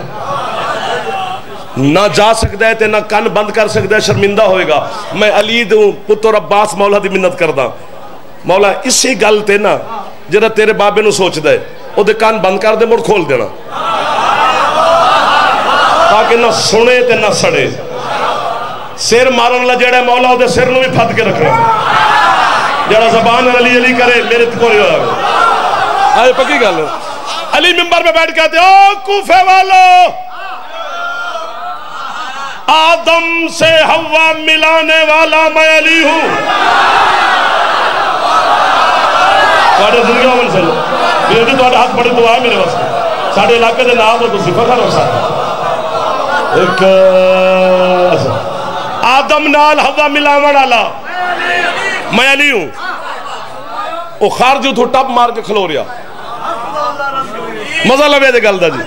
نہ جا سکتا ہے تے نہ کان بند کر سکتا ہے, شرمندہ ہوئے گا. میں علی دوں پتر عباس مولا دی منت کردہ, مولا اسی گل تے نا جڑا تیرے بابے نو سوچ دے او دے کان بند کر دے مڑ کھول دینا, تاکہ نہ سنے تے نہ سڑے. سر مارن لا جڑا مولا او دے سر نو بھی پھٹ کے رکھنا, جڑا زبان علی علی کرے میرے کو نہیں ہوگا. آئے پکی گل. علی منبر پہ بیٹھ کہتے او کوفے والو, آدم سے حوا ملانے والا میں علی ہوں. توڑے دنیا میں چلو میرے بھی توڑے ہاتھ بڑی دعا ہے میرے واسطے, ساڑھے علاقے دے نام ہو تو صفر کھا رہا ایک آدم نال حوا ملانے والا میں علی ہوں. وہ خارجو تو ٹپ مار کے کھلو رہا, مزہ لگے دے گل دا جی.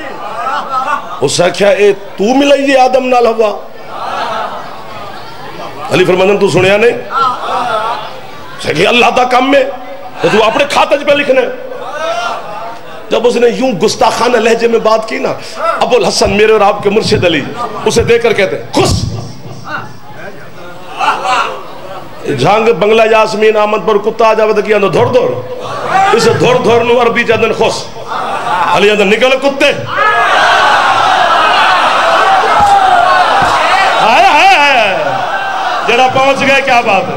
اس سے کیا اے تو ملائی جی آدم نال حوا؟ علی فرماندن تو سنیا نہیں, کہ اللہ دا کم میں تو اپنے کھاتج پہ لکھنے. جب اس نے یوں گستاخانہ لہجے میں بات کی نا, ابو الحسن میرے اور آپ کے مرشد علی اسے دیکھ کر کہتے ہیں خس جھانگ بنگلہ یاسمین آمد پر کتا آجا ودا کیا دھور دھور, اسے دھور دھور نو عربی جاندن خس. علی اندر نکل کتے, جڑا پہنچ گئے کیا بات ہے.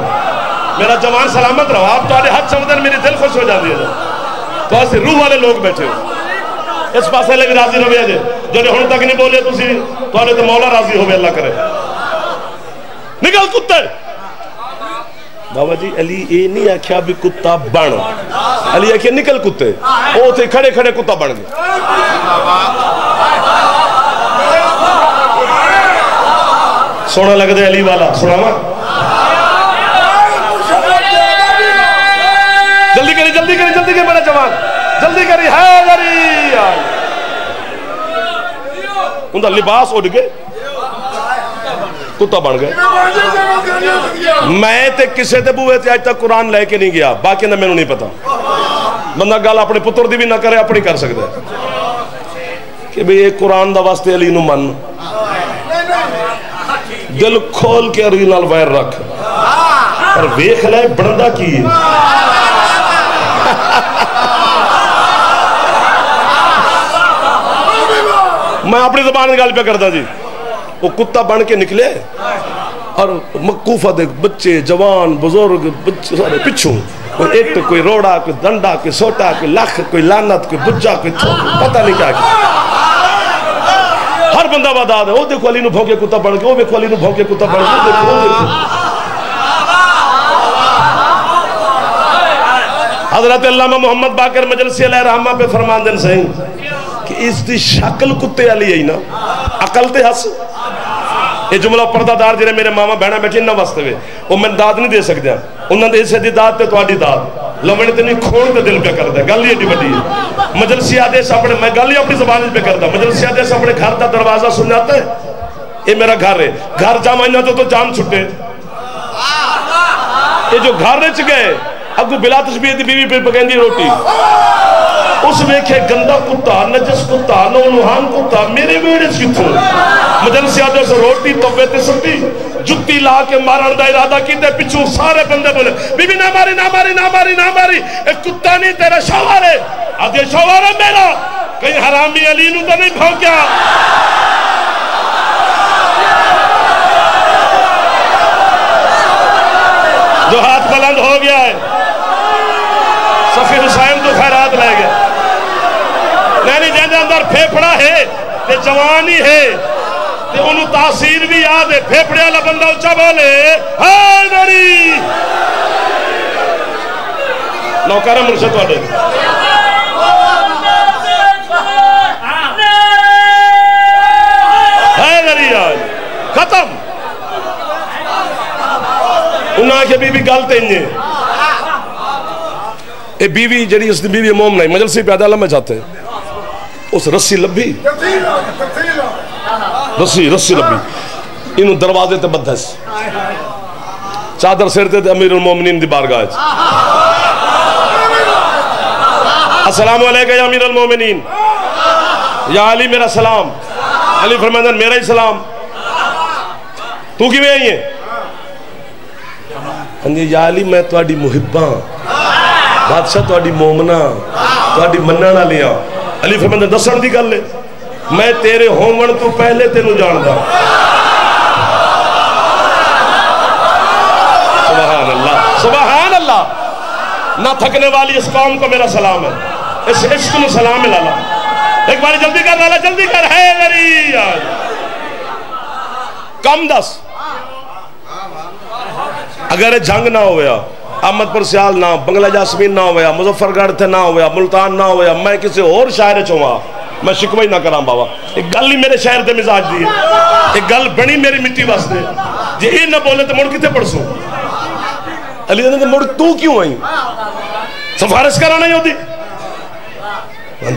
میرا جوان سلامت رہو, آپ تو آنے حد سمدن میری دل خوش ہو جاتی ہے. تو ایسے روح والے لوگ بیٹھے ہو, اس پاسے لے بھی راضی رہے جے, جو نے ہن تک نہیں بولے تو آنے تو مولا راضی ہو, اللہ کرے. نکل کتے. بابا جی علی اے نہیں آکھیا بھی کتا بن, علی آکھیا نکل کتے. او تھے کھڑے کھڑے کتا بن گئے. سونا لگ دے علی والا, سنا ماں جلدی کری جلدی کری جلدی کری میرا جوان, جلدی کری ہے لری. اندر لباس اڑ گئے, کتا بن گئے. میں تے کسے تے بوئے تے آج تک قرآن لے کے نہیں گیا, باقی نہ میں نے نہیں پتا. بندہ گال اپنے پتر دی بھی نہ کرے, اپنی کر سکتا ہے کہ بھئی ایک قرآن دا واسطے علی نو من, دل کھول کے علی نال ویر رکھ, پر ویکھ لے بڑھندا کی ہے. میں اپنی زبان گل پہ کرتا جی. وہ کتا بن کے نکلے, اور مقوفہ دے بچے جوان بزرگ بچے سارے پچھوں، کوئی اٹ کوئی روڑا کوئی ڈنڈا کوئی سوٹا کوئی لکھ کوئی لعنت کوئی بجا کوئی پتہ نہیں کیا ہر بندہ وعدہ ہے. وہ دیکھو علی نو بھونکے کتا بن کے، وہ دیکھو علی نو بھونکے کتا بن کے. حضرت علامہ محمد باقر مجلسی علیہ رحمہ پہ فرمان دن سہیں کہ اس دی شکل کتے علی ہے نا عقل تے ہس. یہ جملہ پردہ دار جنہیں میرے ماما بہنا بیٹھے نہ واسطے ہوئے وہ میں داد نہیں دے سکتے ہیں. انہوں نے اسے دی داد تے تو آڈی داد لمن تے نہیں کھون تے دل پہ کرتا ہے. گل یہ بڑی ہے. مجلسی آدیش اپنے میں گل یہ اپنی زبان پہ کرتا. مجلسی آدیش اپنے گھر کا دروازہ سن جاتا ہے. یہ میرا گھر ہے. گھر جام آئینا تو جان چھٹے. یہ جو گھر رچ گئے اگو بلا تشبیہ دی بیوی پہ پکین دی روٹی اس ویکھے گندہ کتا نجس کتا نولوہان کتا میرے ویڑے سکتوں. مجلسی آدھے سے روٹی توبے تے سکتی جتی لا کے مارن دا ارادہ کی تے پچھوں سارے بندے بولے بی بی نہ ماری نہ ماری نہ ماری نہ ماری. ایک کتا نہیں تیرا شوہر ہے. آدھے شوہر ہے میرا کہیں حرامی علی نو تو نہیں بھونکیا. جو ہاتھ بلند ہو گیا ہے صفی حسین تو خیرات لے گئے. نہیں جہاں اندر پھیپڑا ہے تے جوانی ہے تے انہوں تاثیر بھی یاد ہے. پھیپڑے والا بندہ اچھا بولے حیدری. نوکرہ مرشد والے حیدری آج ختم. انہاں کے بی بی گلتے ہیں اے بیوی جڑی اس دی بیوی موم نہیں مجلسی پیدا لمحے جاتے ہیں. اس رسی لبھی رسی لبھی انہوں دروازے تے بدھس چادر سرتے تے امیر المومنین دی بارگاہ. السلام علیکہ یا امیر المومنین. یا علی میرا سلام. علی فرمائندن میرا ہی سلام. تو کی میں آئی ہے؟ یا علی میں تواڈی محباں بادشاہ تواڈی مومنہ تواڈی مننا لیا. علی فرمائندن دسن دی گل ہے میں تیرے ہومن تو پہلے تینوں جاندہ. سبحان اللہ سبحان اللہ. نہ تھکنے والی اس قوم کو میرا سلام ہے. اس عشق میں سلام ہے لالا. ایک باری جلدی کر لالا جلدی کر. ہے میری کم دس اگر جنگ نہ ہویا احمد پر سیال نہ بنگلہ جاسمین نہ ہویا مظفر گڑھ تھے نہ ہویا ملتان نہ ہویا میں کسی اور شاعر چوہاں میں شکوہ ہی نہ کرام بابا. ایک گل ہی میرے شاعر دے مزاج دی ہے. ایک گل بنی میری مٹی واسطے جی یہ نہ بولے تو مڑ کتے پڑسوں. علی نے مڑ تو کیوں آئی سفارش کرانا ہی ہوتی.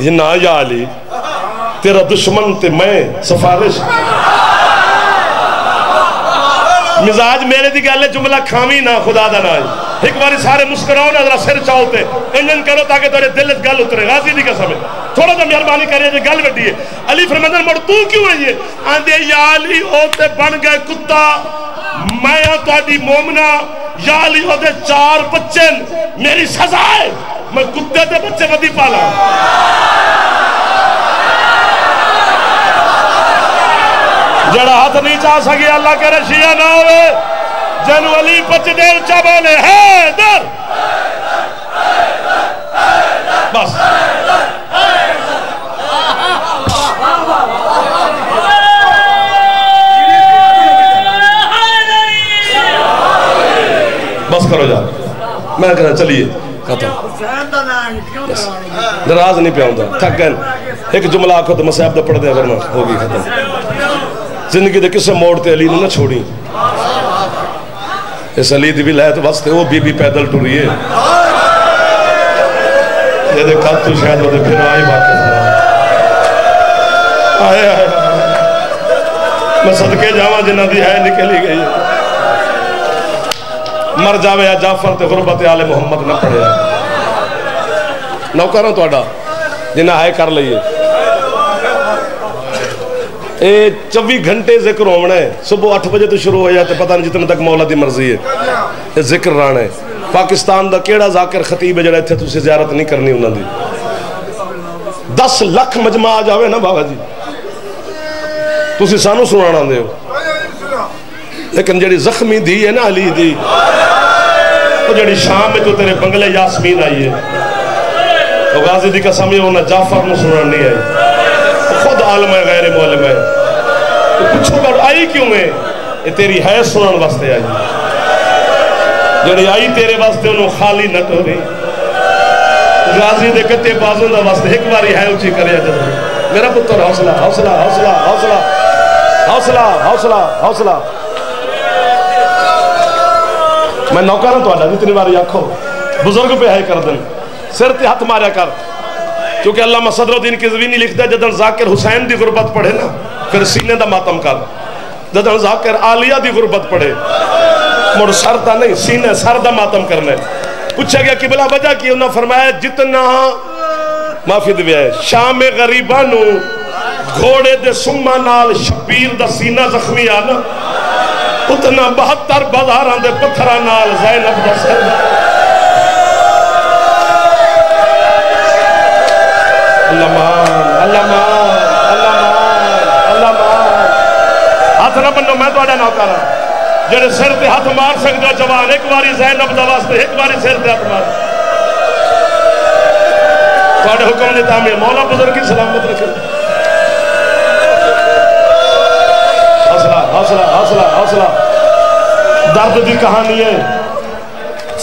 نا یا علی تیرا دشمن تے میں سفارش. مزاج میرے دی گل ہے جملہ کھامی نہ خدا دا نہ. ایک باری سارے مسکراؤ نا ذرا سر چاہتے انجن کرو تاکہ تیرے دل گل اترے. غازی دی قسم ہے تھوڑا سا مہربانی کریے جی گل وڈی ہے. علی فرمائندن مڑ تو کیوں آئی ہے؟ آندے یا علی او تے بن گئے کتا میں تہاڈی مومنہ. یا علی او دے 4 بچے میری سزا ہے میں کتے تے بچے ودی پالا. جڑا ہاتھ نہیں چاہ سکے اللہ کے رشیہ نہ ہوئے جنو علی پچ دے اچھا بولے حیدر. بس بس کرو جا میں کہنا چلیے ختم. ناراض نہیں پہ آؤں تھک گئے. ایک جملہ آکھو تو مسائب دا پڑھ دے ورنہ ہوگی ختم. زندگی دے کسے موڑ تے علی نے نہ چھوڑی. اس علی دی بھی لائت واسطے وہ بی پیدل ٹوری ہے. یہ دے کات تو شاید وہ دے پھر آئی باقی آئے آئے میں صدقے جاواں جنہ دی ہے نکلی گئی. مر جاوے یا جعفر تے غربت آل محمد نہ پڑے. نوکروں تو اڈا جنہ آئے کر لئیے. اے 24 گھنٹے ذکر ہونا ہے. صبح 8 بجے تو شروع ہو جاتے پتہ نہیں جتنے تک مولا دی مرضی ہے. یہ ذکر رانا ہے. پاکستان دا کیڑا ذاکر خطیب ہے جڑا اتھے تُسی زیارت نہیں کرنی انہوں دی. 10 لاکھ مجمع آ جاوے نا بابا جی تُسی سانو سنانا دے ہو. لیکن جڑی زخمی دی ہے نا علی دی، وہ جڑی شام میں تو تیرے بنگلے یاسمین آئی ہے، وہ غازی دی قسم یہ انہیں جعفر نو سنن نہیں آئی، خود عالم ہے غیر معلم ہے، تو پوچھو گا آئی کیوں ہے؟ یہ تیری ہے سنن واسطے آئی، جڑی آئی تیرے واسطے انہوں خالی نہ تو نہیں، غازی دے کتے بازوں دا واسطے ایک باری ہے اچھی کریا جب میرا پتر حوصلہ حوصلہ حوصلہ حوصلہ حوصلہ حوصلہ حوصلہ. میں نوکر ہوں تو آڈا جتنی باری آکھو بزرگ پہ ہے کر دن سر تے ہاتھ ماریا کر، کیونکہ علامہ صدر الدین قزوینی لکھتا ہے جدن ذاکر حسین دی غربت پڑھے نا پھر سینے دا ماتم کر، جدن ذاکر عالیہ دی غربت پڑھے مڑ سر دا نہیں سینے سر دا ماتم کرنے. پوچھا گیا قبلہ وجہ کی، انہوں نے فرمایا جتنا معافی دویا ہے شام غریبانو گھوڑے دے سمہ نال شبیر دا سینہ زخمی آنا، اتنا 72 بازاران دے پتھرہ نال زینب دا سر. اللہ مان اللہ مان اللہ مان اللہ مان. ہاتھ نہ بنو میں تو آڈا نوکا رہا جڑے سر تے ہاتھ مار سکتے ہو جوان، ایک باری زینب دا واسطے ایک باری سر تے ہاتھ مار. توڑے حکم دیتا ہمیں مولا بزرگ کی سلامت رکھے. حوصلہ حوصلہ حوصلہ حوصلہ. درد دی کہانی ہے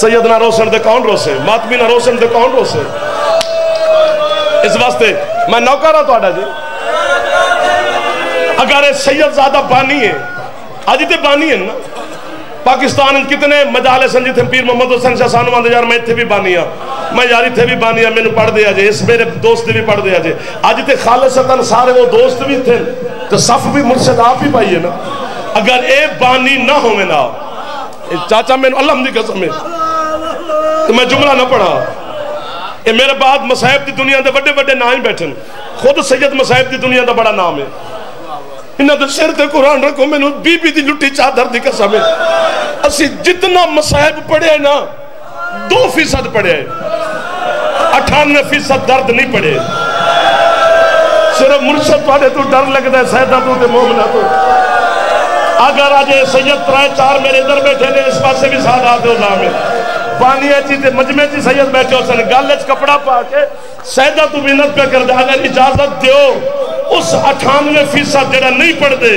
سیدنا روشن دے کون روسے، ماتمینہ روشن دے کون روسے. اس واسطے میں نوکرہ تو آڈا جی اگر سید زادہ بانی ہے آجی تے بانی ہے نا پاکستان کتنے مجالس ہیں جتنے پیر محمد حسین شاہ سانو آندے یار میں تھے بھی بانی ہاں، میں یاری تھے بھی بانی ہاں، میں نے پڑھ دیا جے، اس میرے دوست بھی پڑھ دیا جے. آج تے خالصتاً سارے وہ دوست بھی تھے تو صف بھی مرشد آپ ہی پائیے نا. اگر اے بانی نہ ہو میں نا چاچا میں اللہ ہم دی قسم ہے تو میں جملہ نہ پڑھا. اے میرے بعد مصاحب دی دنیا دے بڑے بڑے نام بیٹھن، خود سید مصاحب دی دنیا دا بڑا نام ہے. انہاں دے سر تے قرآن رکھو میں نے بی بی دی لٹی چادر دی قسم ہے. اسی جتنا مصاحب پڑھے نا 2% پڑھے 98% درد نہیں پڑھے. صرف مرشد پڑھے تو ڈر لگتا ہے سیدہ تو تے مومنہ تو. اگر آج سید 3-4 میرے ادھر بیٹھے نے اس پاس سے بھی ساتھ آتے ہو نام پانی ایچی تے مجمع چی سید بیٹھے ہو سن گالج کپڑا پا کے سیدہ تو منت پہ کر دے. اگر اجازت دیو اس 98% جڑا نہیں پڑھ دے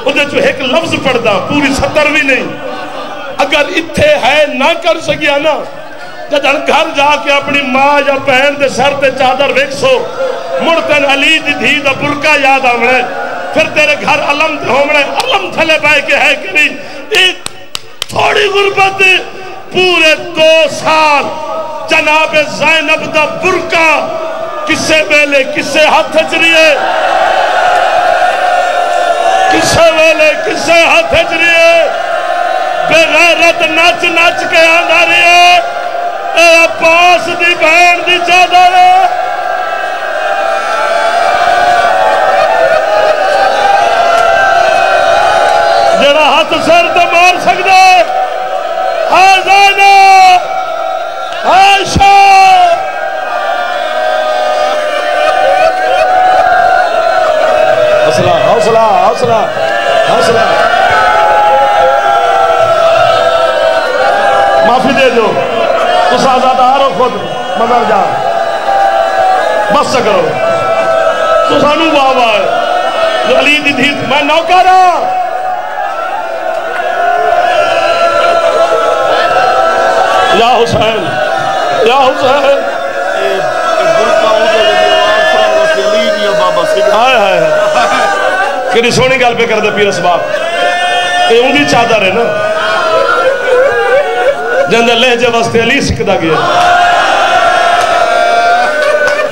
انہیں جو ایک لفظ پڑھ دا پوری 70 بھی نہیں. اگر اتھے ہے نہ کر سکیا نا جدن گھر جا کے اپنی ماں یا بہن دے سر تے چادر ویکسو مڑتن علی دی دھی دا برکہ یاد آمنے پھر تیرے گھر علم ہومنے علم تھلے بائے کے ہے کہ نہیں. ایک تھوڑی غربت پورے 2 سال جناب زینب دا برکہ کسے ویلے کسے ہاتھ چریے کسے ویلے کسے ہاتھ چریے بے غیرت نچ نچ کے آنا رہی ہے. اے عباس دی بہن دی چادر جڑا ہاتھ سر تے مار سکتا ہے ہاں زینب عائشہ. حوصلہ حوصلہ حوصلہ حوصلہ. معافی دے دو تو سازادہ آرو خود مدر جا بس سے کرو تو سانو بابا ہے جو علی دی دھی میں نوکرہ یا حسین یا حسین آئے آئے کہ سونی گل پہ کر دے پیر اسباب یہ اندھی چادر ہے نا جندر لہجے واسطے علی سکھتا گیا.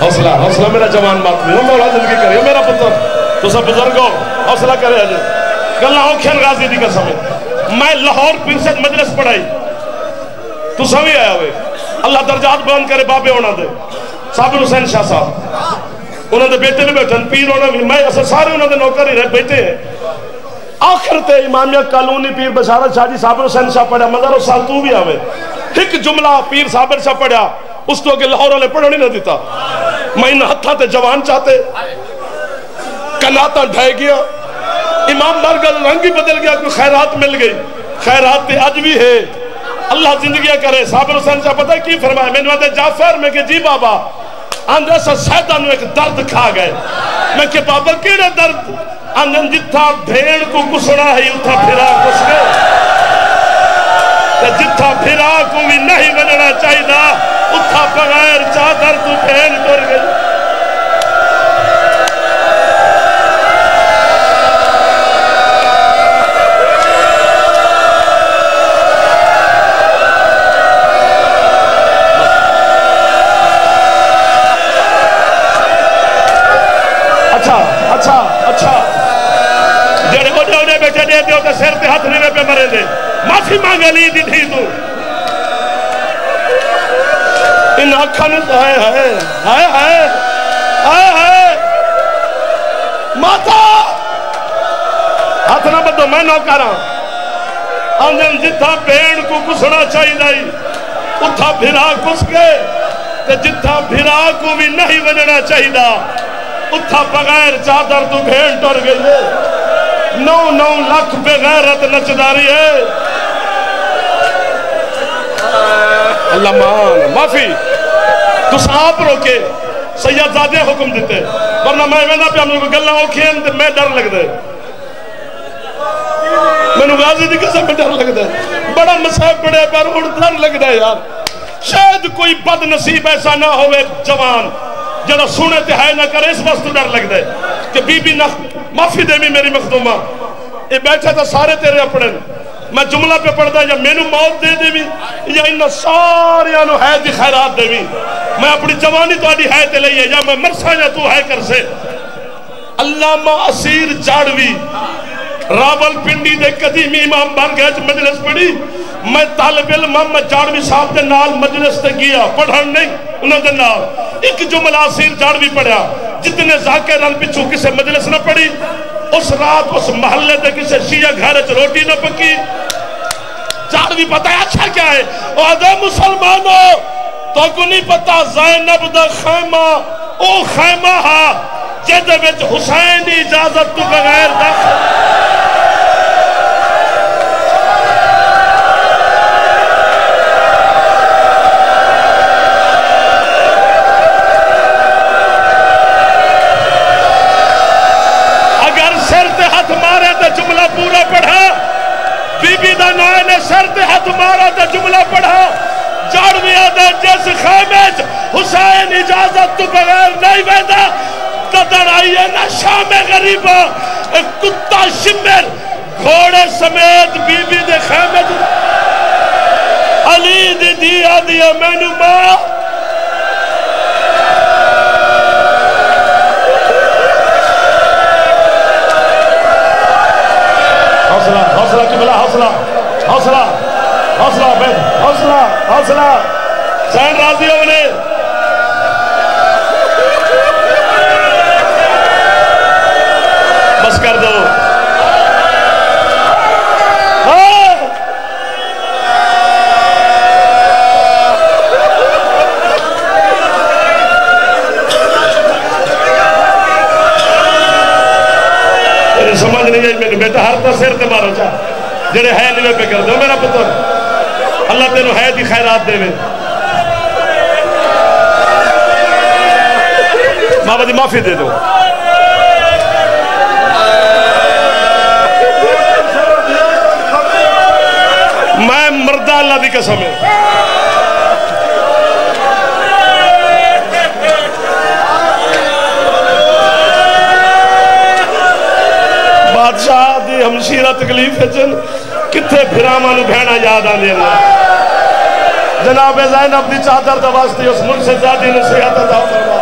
حوصلہ حوصلہ میرا جوان بات میں مولا زندگی کرے میرا پتر تو سب بزرگوں حوصلہ کرے آجے گلہ اوکھین غازی دی قسم ہے. میں لاہور پرسد مجلس پڑھائی تو سوی آیا ہوئے اللہ درجات بلند کرے بابے ہونا دے صابر حسین شاہ صاحب انہوں نے بیٹے بھی بیٹھن پیر ہونا بھی میں اصلا سارے انہوں نے نوکر ہی رہے بیٹے ہیں. آخر تے امامیہ کالونی پیر بشارت شاہ جی صابر حسین شاہ پڑھا مدر و سال تو بھی آوے ایک جملہ پیر صابر شاہ پڑھا اس تو کہ لاہور والے پڑھو نہیں نہ دیتا. میں ان ہتھا تے جوان چاہتے کناتا ڈھائے گیا امام بارگاہ رنگ ہی بدل گیا، کوئی خیرات مل گئی، خیرات تے اج بھی ہے، اللہ زندگیاں کرے۔ صابر حسین صاحب پتہ کی فرمایا، میں نے کہا جعفر، میں کہ جی بابا، آندھا سا سیدہ نو ایک درد کھا گئے۔ میں کہ بابا کیڑے درد؟ آندھا جتھا بھیڑ کو گسنا ہے اتھا پھرا گس گئے، جتھا پھرا کو بھی نہیں بننا چاہیے دا اتھا بغیر چادر تو بھیڑ ٹر گئی۔ اچھا جڑے بڑے انہیں بیٹھے دے دیو تو سر تے ہاتھ نہیں پہ مرے دے، معافی مانگے لی دی تھی تو ان آنکھاں ہائے ماتا ہاتھ نہ بدو، میں نہ کراں آنجن جتھا بھیڑ کو کسنا چاہی دائی اتھا بھرا کس گئے، تے جتھا بھرا کو بھی نہیں بجنا چاہی دا اتھا بغیر چادر تو بھیڑ ٹر گئی ہے۔ 9 لاکھ بے غیرت نچداری ہے۔ اللہ مان معافی تو صاحب روکے سید زادے حکم دیتے، ورنہ میں نہ پہ ہم کو گلنا اوکھین میں ڈر لگ دے، میں نے غازی دی قسم میں ڈر لگ دے، بڑا مسائب بڑے پر اڑ ڈر لگ دے یار۔ شاید کوئی بد نصیب ایسا نہ ہوئے جوان جڑا سونے تے ہائے نہ کرے، اس وقت ڈر لگ دے کہ بی بی نہ معافی دے بھی میری مخدومہ، یہ بیٹھا تھا سارے تیرے اپنے، میں جملہ پہ پڑھ دا یا میں نو موت دے دے بھی یا انہا سارے انہوں ہے دی خیرات دے بھی، میں اپنی جوانی تو آڈی ہے تے لئیے یا میں مرسا یا تو ہے کر سے۔ علامہ اسیر جاڑوی راول پنڈی دے قدیمی امام بارگاہ مجلس پڑھی، میں طالب علم محمد جاڑوی صاحب دے نال مجلس تے گیا، پڑھن نہیں انہوں دے نال ایک جملہ اسیر جاڑوی پڑھا، جتنے ذاکران پچھو کسے مجلس نہ پڑھی، اس رات اس محلے تے کسے شیعہ گھرچ روٹی نہ پکی۔ جاڑوی پتہ ہے اچھا کیا ہے؟ اے مسلمانوں تو کو نہیں پتا زینب دا خیمہ او خیمہ ہا جدے وچ حسین اجازت تو بغیر داخل۔ جملہ پورا پڑھا، بی بی دا نائے نے سر تے ہاتھ مارا تا جملہ پڑھا، جاڑوی آدھا جس خیمج حسین اجازت تو بغیر نہیں ویدہ تدر آئیے نا شام غریبہ، ایک کتا شمر گھوڑے سمیت بی بی دے خیمج علی دی دیا دیا میں نو ماں۔ حوصلہ قبلہ حوصلہ سین راضی ہو نے بس کر دو۔ سمجھ نہیں جائے میں بیٹا ہر تا سیر تے مارو چاہ جڑے ہے نوے پہ کر دو میرا پتر، اللہ تینو ہے دی خیرات دے میں، بابا دی معافی دے دو۔ میں مردہ اللہ دی قسم ہے، بادشاہ دی ہمشیرہ تکلیف ہے جن کتھے بھرامانو بھینا یاد آنے اللہ۔ جناب زینب دی چادر دواستی اس ملک سے زیادی نصیحت عطا فرما،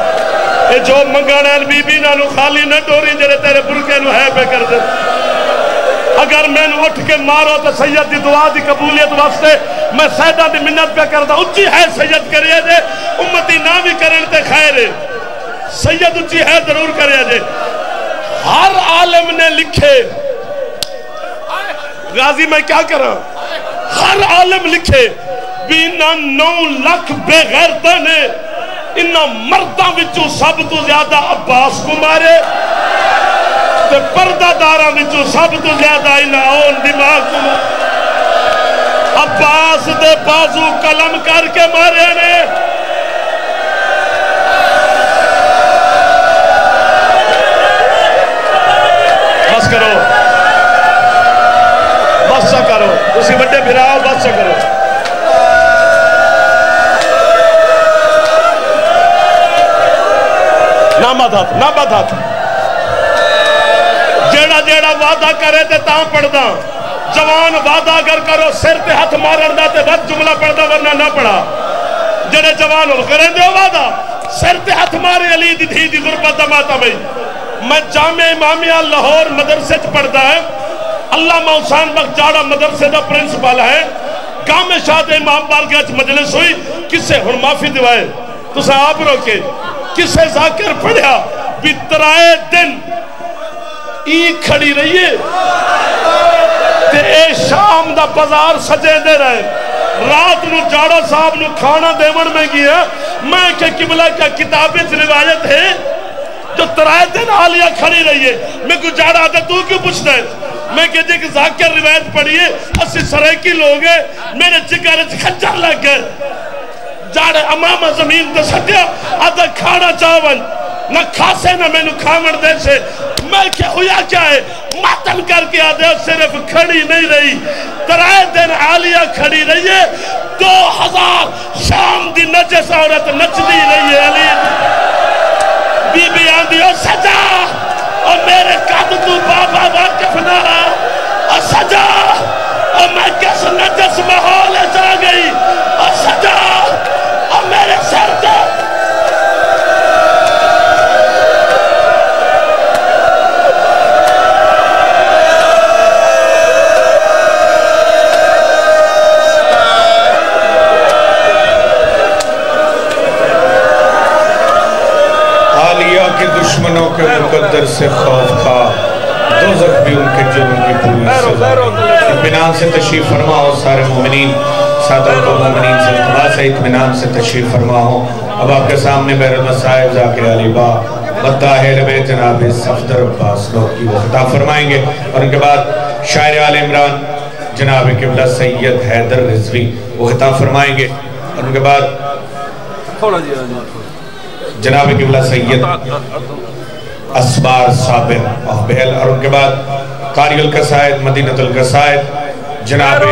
اے جو منگانے بی بی نانو خالی نہ ڈوری جرے تیرے برکے نو ہے پہ کر دے، اگر میں نو اٹھ کے مارو تو سید دی دعا دی قبولیت واسطے میں سیدہ دی منت پہ کردہ، اچھی ہے سید کریے دے، امتی نامی کرنتے خیر ہے، سید اچھی ہے ضرور کریے دے۔ ہر عالم نے لکھے، غازی میں کیا کرا، ہر عالم لکھے بھی انہاں 9 لاکھ بے غیرتہ نے انہاں مردہ وچوں سب تو زیادہ عباس کو مارے، تے پردہ داراں وچوں سب تو زیادہ انہاں دماغ کو عباس دے بازو قلم کر کے مارے نے بس کرو بس کرو اسی بڑے بھراؤ بس کرو نہ بدھت جیڑا وعدہ کرے تے تاں پڑھدا جوان وعدہ اگر کرو سر تے ہاتھ مارن دا تے بد جملہ پڑھدا ورنہ نہ پڑھا جڑے جوان ہو کریں دے وعدہ سر تے ہاتھ مارے علی دی دھی دی غربت دا ماتم ہے میں جامع امامیہ لاہور مدرسے چ پڑھدا ہے علامہ حسین بخش جاڑا مدرسے دا پرنسپل ہے کام شاد امام بارگاہ چ مجلس ہوئی کسے ہن معافی دیوائے تسا آپ روکے کسے ذاکر پڑھیا بھی ترائے دن ای کھڑی رہیے تے اے شام دا بازار سجے دے رہے رات نو جاڑا صاحب نو کھانا دیون میں گیا میں کہ قبلہ کا کتابیں روایت ہے جو ترائے دن آلیہ کھڑی رہیے میں کو جاڑا آتا تو کیوں پوچھتا ہے میں کہتے کہ ذاکر روایت پڑھئے اسی سرائکی لوگ ہیں میرے جگہ خنجر لگ گئے جاڑے امام زمین دے سٹیا آدھا کھانا چاون نہ کھاسے نہ میں نو کھامن دے سے میں کیا ہویا کیا ہے ماتم کر کے آدھے صرف کھڑی نہیں رہی ترائے دن عالیہ کھڑی رہی ہے 2000 شام دی نجس عورت نچ دی رہی ہے علی بی بی آندھی او سجا اور میرے قد تو بابا واقف نہ اور سجا اور میں کس نجس محول جا گئی اور سجا اور میرے سر دے کے دشمنوں کے مقدر سے خوف کھا دوزخ بھی ان کے جرم کی پوری سزا اطمینان سے تشریف فرما ہو سارے مومنین سادہ کو مومنین سے التماس ہے اطمینان سے تشریف فرما ہو اب آپ کے سامنے بیر المصائب ذاکر علی با مطاہر بے جناب صفدر عباس لوگ کی وہ خطاب فرمائیں گے اور ان کے بعد شاعر آل عمران جناب قبلہ سید حیدر رضوی وہ خطاب فرمائیں گے اور ان کے بعد جناب قبلہ سید اسبار صابر احبیل اور ان کے بعد قاری القصائد مدینہ القصائد جناب